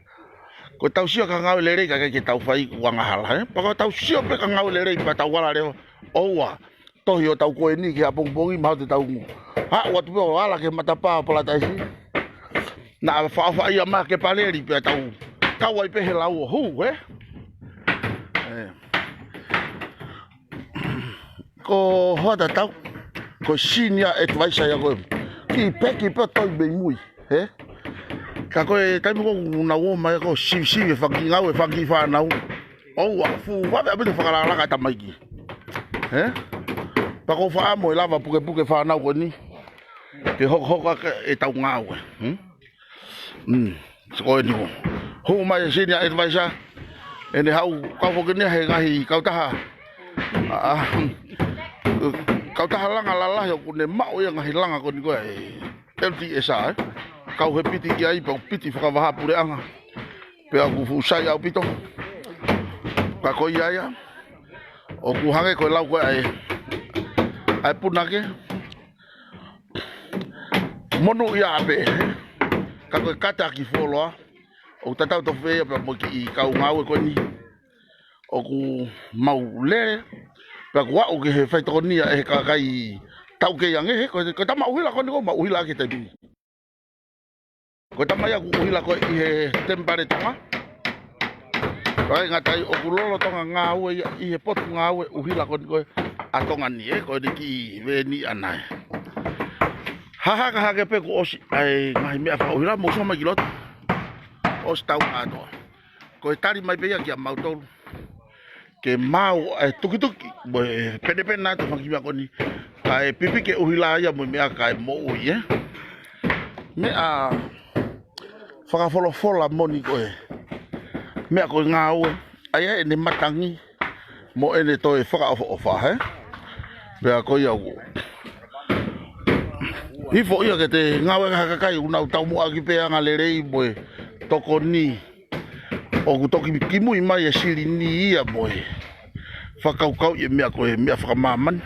ko tau sio ka ngau lere ka ke tau fai wanga hala pa ko tau sio pe ka ngau lere pa tau wala le owa to yo tau ko ni ki apong bongi ma te tau ha wa tu wala ke mata pa pala tai si na fa ya ma ke paleri pe tau ka wai pe hela o hu ko hoda tau ko senior advisor ya ko ki pe to be mui ka ko tai mo na wo mai ko si fa ki ngau fa ki fa na o wa fu wa be fa la ka ta mai ki pa ko fa mo lava puke fa na ko ni ke hoko e tau ngau ko ni ho mai senior advisor ene hau ka fo ke ni he ngahi ka ta Kau tahalanga lalahi o kune mao ia ngahi langa koni koe LTSA Kau he piti ki ai pau piti whakawaha pureanga Pea ku fusai au pito Ka koi aia O ku hange koe lau koe ai punake Monu ia ape Ka koe kata ki foloa O tatau to whea pea mo ki i kau ngau e koe ni O ku mau lere Pea ku wau ke he whaitokonia e he kakai Tau ke yang he koe tama uhila koe ni koe ma uhila ke te bini Koe tama ia ku uhila koe i he tempare tonga Rai ngatai o ku lolo tonga ngā ue i he potu ngā ue uhila koe ni koe A tonga ni koe ni ki veni anai Hahaka hake pe ku osi ai ngahi mea wha uhila mo soma ki loto Osi tau ngātoa Koe tari mai pea ki a mautolu Ke mau tuki mo pene nā tu whakimia koni Ka pipi ke uhila ia mo mea ka mo ui Mea whakawholofola moni koe Mea koe ngā ue Aia ene matangi Mo ene toi whakaofa Mea koe iau Hifo ia ke te ngā ue hakakai Unau tau mua ki pea ngā lerei mo tokoni O ku toki kimui mai e siri ni ia moe Whakaukau i mea koe mea whakamāman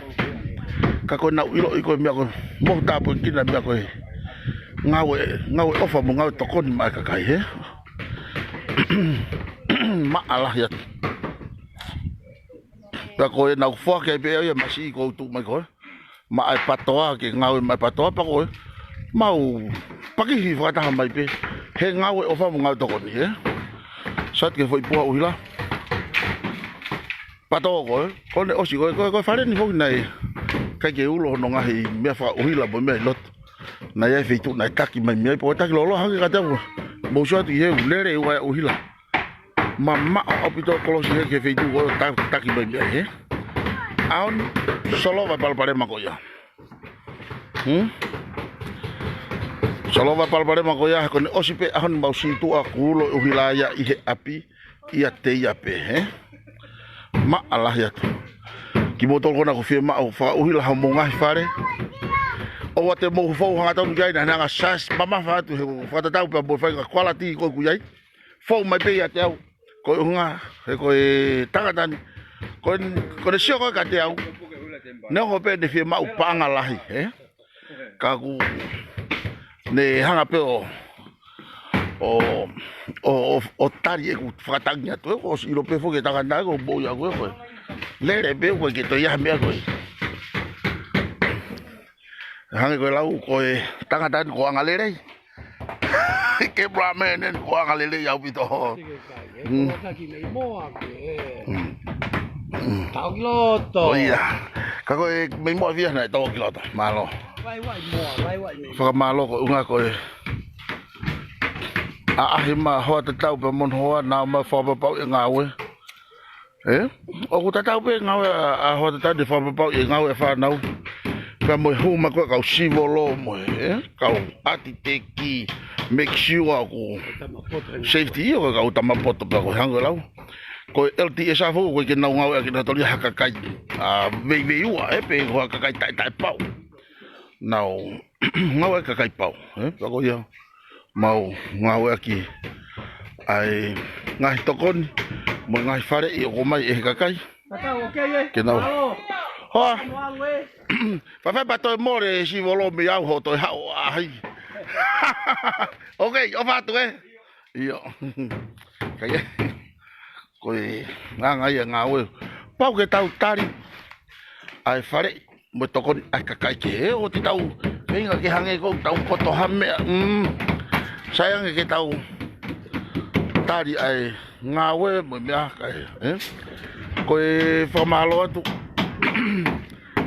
Ka koe nau ilo i koe mea koe Mohu tāpu kina mea koe Ngawe ofa mo ngawe tokoni mai kakai he Maalah ia Ka koe nau whake ai pea ia masi i koutu mai koe Ma ai patoa ke ngawe mai patoa pa koe Mau pakihi whakataha mai pe He ngawe ofa mo ngawe tokoni he Sat ke foi puha uhila Pato koe Kone osi koe whare ni hoki nai Kai ke ulo hono ngahi mea whaka uhila mo mea lot Na iai feitu nai taki mai mea Po taki lolo hangi ka tewa Mousu atu i he ulere ua uhila Ma mao apito kolosi he ke feitu koe taki mai mea he Aon solo vai palpare mako ia Solo va palpare mako ia Kone osi pe ahon mau situ a kulo uhila ia i he api Ia te ia pe he Ma alah ia tu Ki motol kona ko fie mao whaka uhila hau mo ngahi whare O wa te mohu fau hanga tonu kia ina Nanga sas mama whatu he whatatau pia mo whainga quality koe kuyai Fau mai pe ia te au Koe unga he koe tangatani Koe sio koe ka te au Neo ko pe ne fie mao paanga lahi Ka ku Ne hanga pe o tari e ku whakatangi atu o ilo pe fo ke takanda ko boi a koe Lere pe koe ke to ia mea koe Hange koe lau koe tangatani ko anga lerei Ke bramenen ko anga lerei au pito Tau ki loto O ia Ka koe mei moa via nai tau ki loto Malo Whakamalo ko unga koe Ahi ma hoa tatau pe mon hoa Nau ma whapapau e ngawe O ku tatau pe ngawe A hoa tatau de whapapau e ngawe whanau Ka moe huma koe kau sivolo moe Kau ati teki Make sure ku Safety iyo koe kau tamapoto Pea koe hango lau Koe LTSA fo koe ke nau ngawe A kina tori hakakai Vei ua pe koe hakakai tai pau Nau ngawe kakai pau Pea koe ia Mau ngawe aki Ai ngahi tokoni Mo ngahi whare i o mai e kakai Ke nau Hoa Whawhai pato e more si volo mi au ho toi hao ahi Ok, o whatu Iyo Kai Koe ngā ngai a ngā ue Pau ke tau tari Ai whare Mo tokoni ai kakai ke o te tau Inga ke hange kou tau koto hamea Sayange ke tau Tari ai ngā ue mo mea kai Koe whamalo atu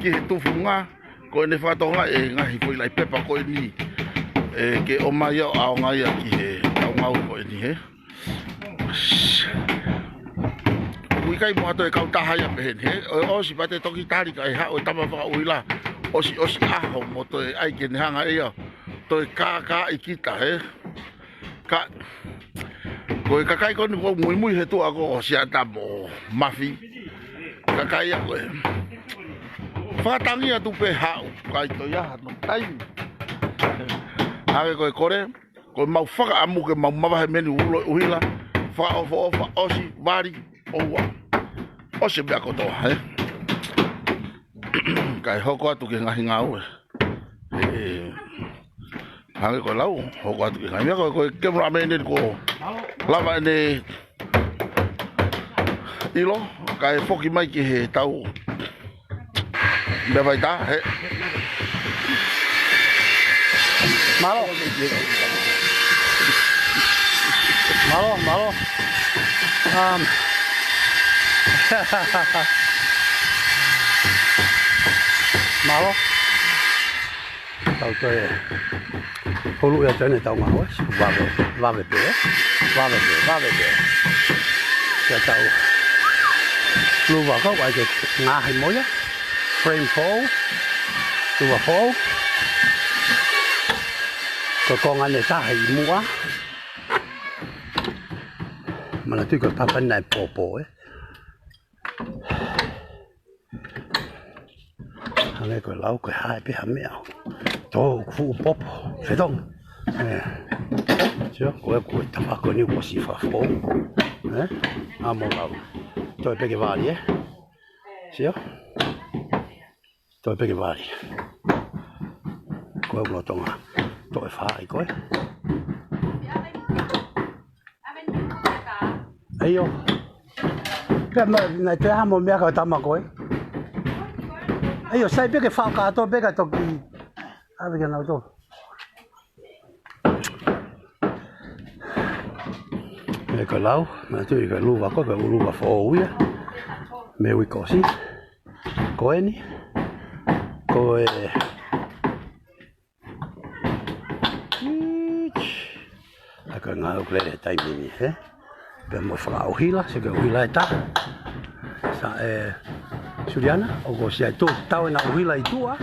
Ki he tufu ngā Koe ne whatonga e ngahi koe lai pepa koe ni Ke o mai au ao ngai a ki he au ngau koe ni Kui kai mo ato e kau tahai a pehen Osi pate toki tari kai hao e tama whaka uila Osi aho mo to e ai ke ne hanga ea To e kā i kita Ka Koe kakai koni ko mui he tua ko siata mo mafi Kakai a koe Whakatangi atu pe hau, kai to ia, no tai. Hake koe kore, koe mau whaka amu ke mau mawahe meni ulo uhila, whaka ofa, osi, wari, oua. Osi mea kotoa, he. Kai hoko atu ke ngahi ngau, hake koe lau, hoko atu ke ngahi mea koe kemura mene ko lava ene ilo, kai foki mai ki he tau. Mea vai ta, he. Malo. Malo. Tao chơi. Hulu ya chơi này tao ngáo ấy. Va về bể. Cho tao. Lưu vào có gọi cái ngã hay mối á. Frame fall. Lưu vào fall. Còn con anh này ta hay mua. Mà là tôi còn phát bên này bổ ấy. Hàng này còn lâu còn hai biết hàm mèo. Tô phụ bóp, phải không? Chứ của ta phát có nhiều gì phát phố. Một lâu. Tôi biết cái vải ấy. Chứ? Tôi biết cái vải. Của nó Tonga. Tôi phải coi. Ây yo. Cái mà này tôi ham một miếng cái tao mà coi. Ây yo, sai biết cái phao cá tôi biết cái tôi đi. Bây giờ nào tôi. Cái lâu, mà tôi cái lưu vào có cái lưu vào phô á. Mày uy có gì? Coi nè. Coi. Cái ngao cái này tay mình hết. Cái một phao hila, sẽ cái hila ta. Sa Suliana, o sẽ tu tao na hila itu á.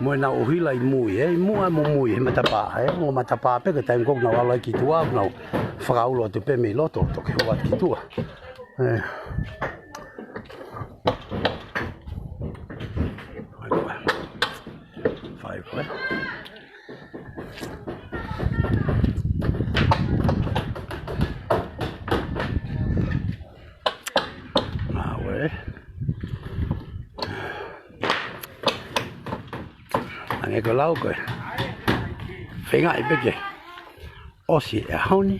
Moi na hila mui, mua mui matapa, matapa pe cái time kong na wala ki tua, na phao lo tu pe me lo to cái wat ki tua. Phải phải. Nghe cái lâu rồi, phải ngại biết gì, ô xì à hôn đi,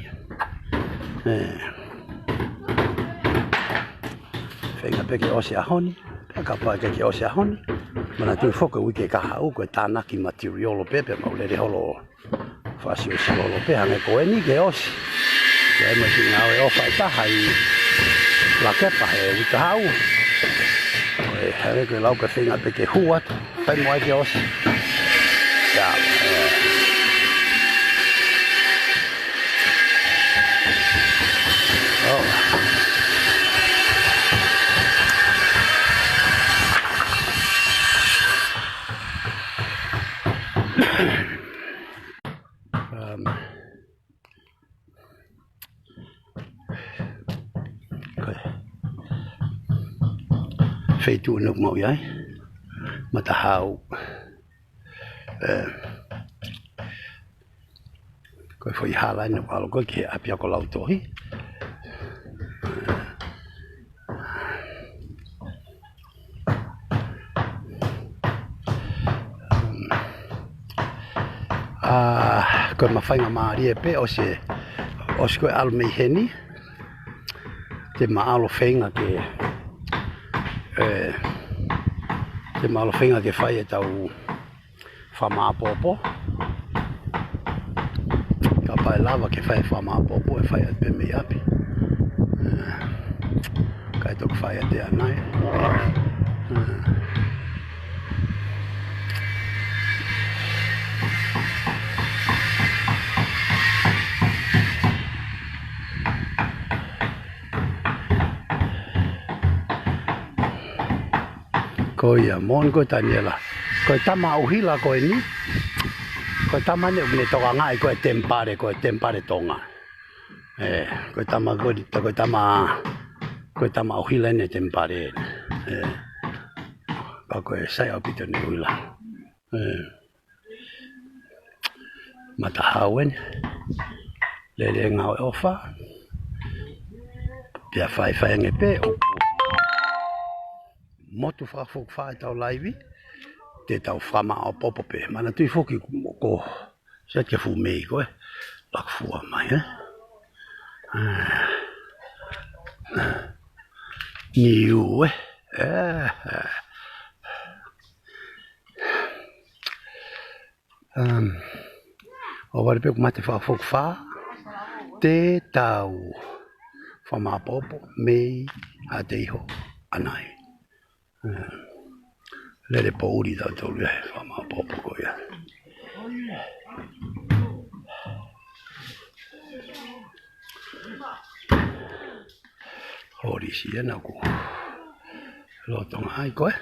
phải ngại biết cái ô xì à hôn đi, cái cặp vợ cái ô xì à hôn đi, mà là tôi phốt cái cái hậu cái ta nãy cái material lo bé bé mà lấy đi hậu lo, phát siêu siêu lo bé hàng cái coi ní cái ô xì, cái mà chỉ nào cái phải ta hay là cái phải cái hậu, cái lâu cái phải ngại biết cái huat, phải mua cái ô xì. Yeah. Oh. Phê tu nước màu giấy, Matahau. Coi foi hala no qual coi que apia con l'autori. Coi ma fai mari pe o se coi al me heni. Te ma alo fenga que te ma alo fenga que fai tau fama popo. Pai lava que faz formar popo e faz até meio api. Cai to que faz até a nai. Coi mon coi Daniela. Coi tamau hila coi ni. Coi tama ne ne toka ngai coi tempare Tonga. Coi tama o hila ne tempare. Kako e sai au pito ni uila. Matahau le ngau e ofa. Pia fai nge pe o. Motu whakafok whae tau laivi. Te tau whama o popo pe. Mana tui foki ko. Sia kia fu mei koe. Lak fua mai Niu o wari pe kumate whakafok wha. Te tau whama popo mei a te iho anai. Lere pouri tau tau rea whama popo ko ia. Hori sia na ku. Lo tonga ai koe.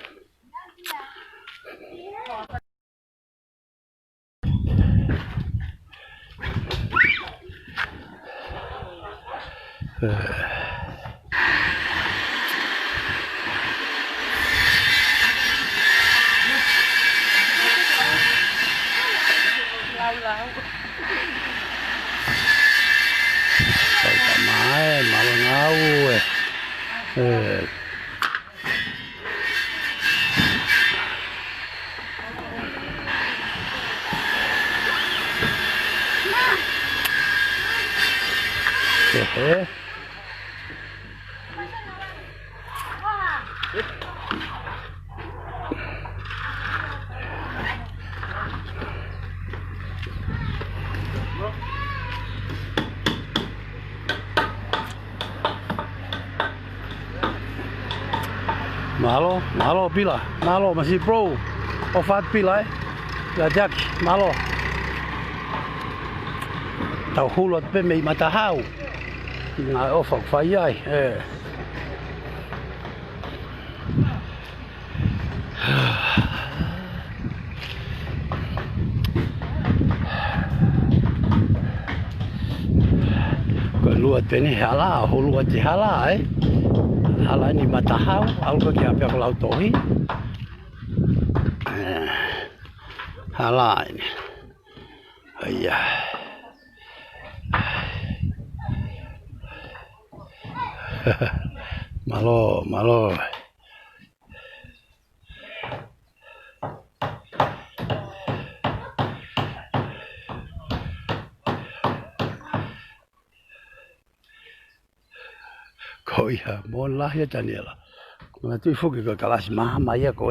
Mai malo ngau Malo pila, malo masih pro. Ofat pila Lajak, malo. Tau hulot pe mei Matahau. Nga ofak fayai. Ko luat pe ni hala, huluat ti hala Hala ni Matahau, algo que apia ko lautohi. Hala ini. Iya. Malo. Koia, mon lahia Daniela. Kuna tui fuki ko kalasi maha mai ko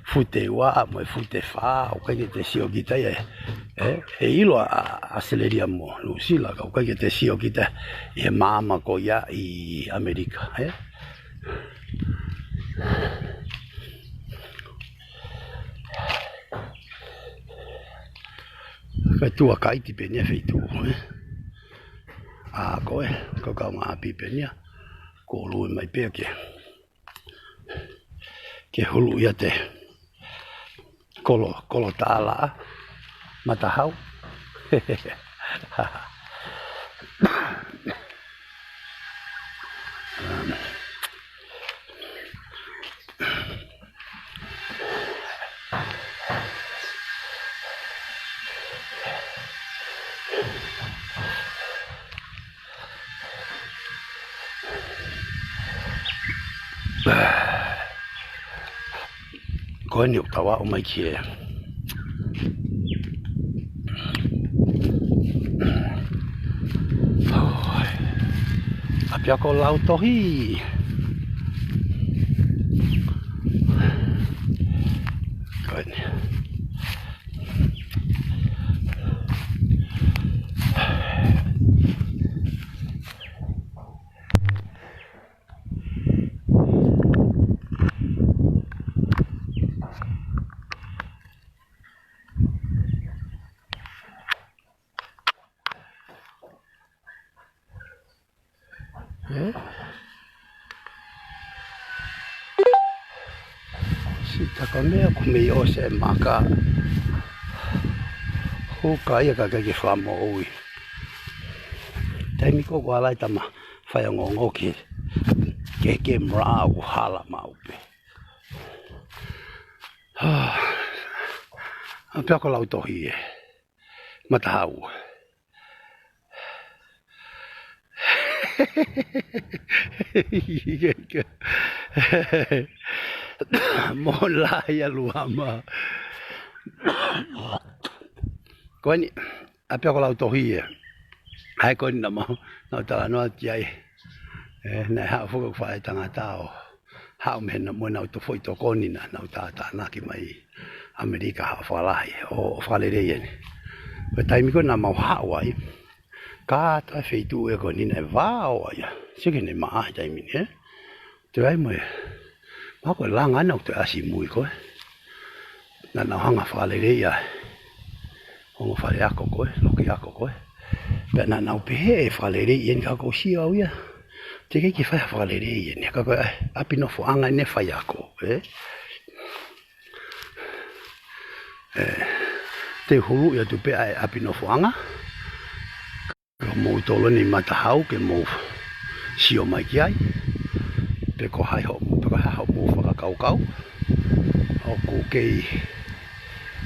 fute wa mo fute fa o kai te sio kita e ilo aceleria mo Lucila ko kai te sio kita e mama ko ya i Amerika Kai tua kai ti penia feitu ko ka ma pi penia ko lu mai pe ke hulu ia te kolo tala Matahau Ko ni tawa o mai ki apia ko lautohi Good. Si takamea kumei o se maka Hoka ia ka ke whamo oi Taimi ko alai tama whaiangongo ke mrau hala maupe Pia ko lau tohi e. Matahau. Mon la ya luama. Ko ni apia ko lau tohi e. Hai ko ni na mo na tala no ai. Na ha fu ko fai tanga tao. Ha me na mo na to foi tokoni na ta na ki mai Amerika ha fa lai o fa le re ni. Pe tai mi ko na mau ha wai. Ka ta fei tu e ko ni na va o ya. Se ke ne ma tai mi ne. Te ai mo. Ma ko la nga no te asi mui ko. Na hanga fa le re ya. O fa le ako ko, lo ki ako ko. Pe na pe he fa le re yen ka ko si au ya. Te ki fa fa le re yen ka ko api no fo anga ne fa ya ko, te hulu ya tu pe api no fo anga. Ko mo tolo ni Matahau ke mo si o mai ai. Pe ko hai ho, mo fa ka kau. O ko ke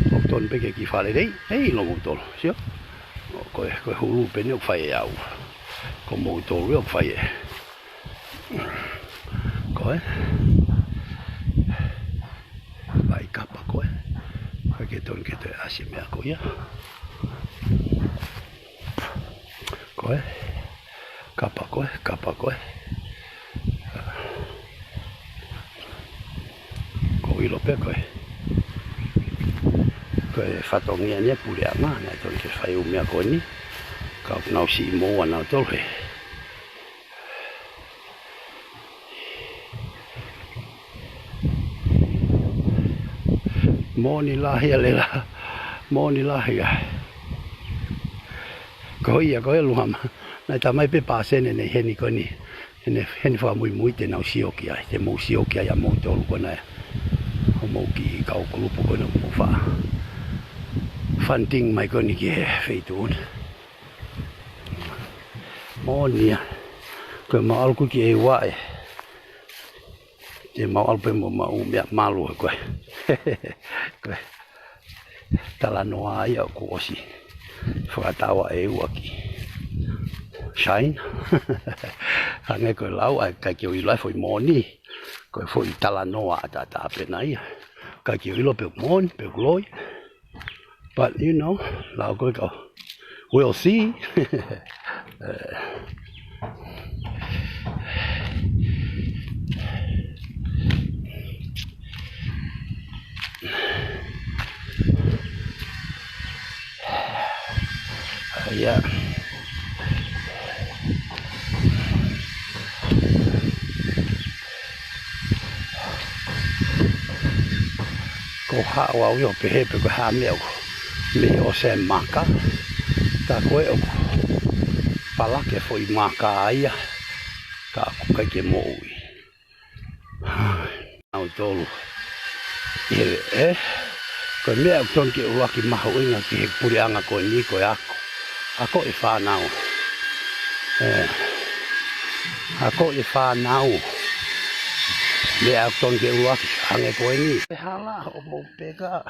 o ton pe ke ki fa le re, lo mo tolo, sio. Ko hulu pe ne o fa ya. Ko mo tolo o fa ya. Koe vai kapa koe ke ton ke te asi mea koe ia koe kapa koe ko ilo pe koe whatongia nia pure anga na ton ke whai umea koe ni ka nau si moa nau tolhe Moni lahia lela, moni lahia. Koia luhama. Näitä mai pe pasene ne heni koni. Heni fa mui te nau siokia, te mo siokia ja mo tolu kona. Mo ki kau lupu kona mo fa. Fanting mai koni ke feitun. Monia. Ko ma alku ki e wae. Te mau alpe mo mea malu koe. Koe. Tala noa ia ko osi. Whakatawa e uaki. Shine. Hange koe lau ai kai ki o ilai foi moni. Koe foi tala noa ta pena ia. Kai ki o ilo pe moni, pe gloi. But you know, lau koe kau. We'll see. Yeah. Ko hawa o pe hepe ko ha me o se maka. Ta koe o palake foi maka ia. Ka kai ke moi. Au tolu. Ko mea ton ke uaki maho inga ki he puri anga ko ni ko ako. Ako e whanau. Ako e whanau. Mea ton ke uaki ange ko ni. E hala o mo peka.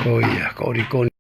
Koia, ko ori koni.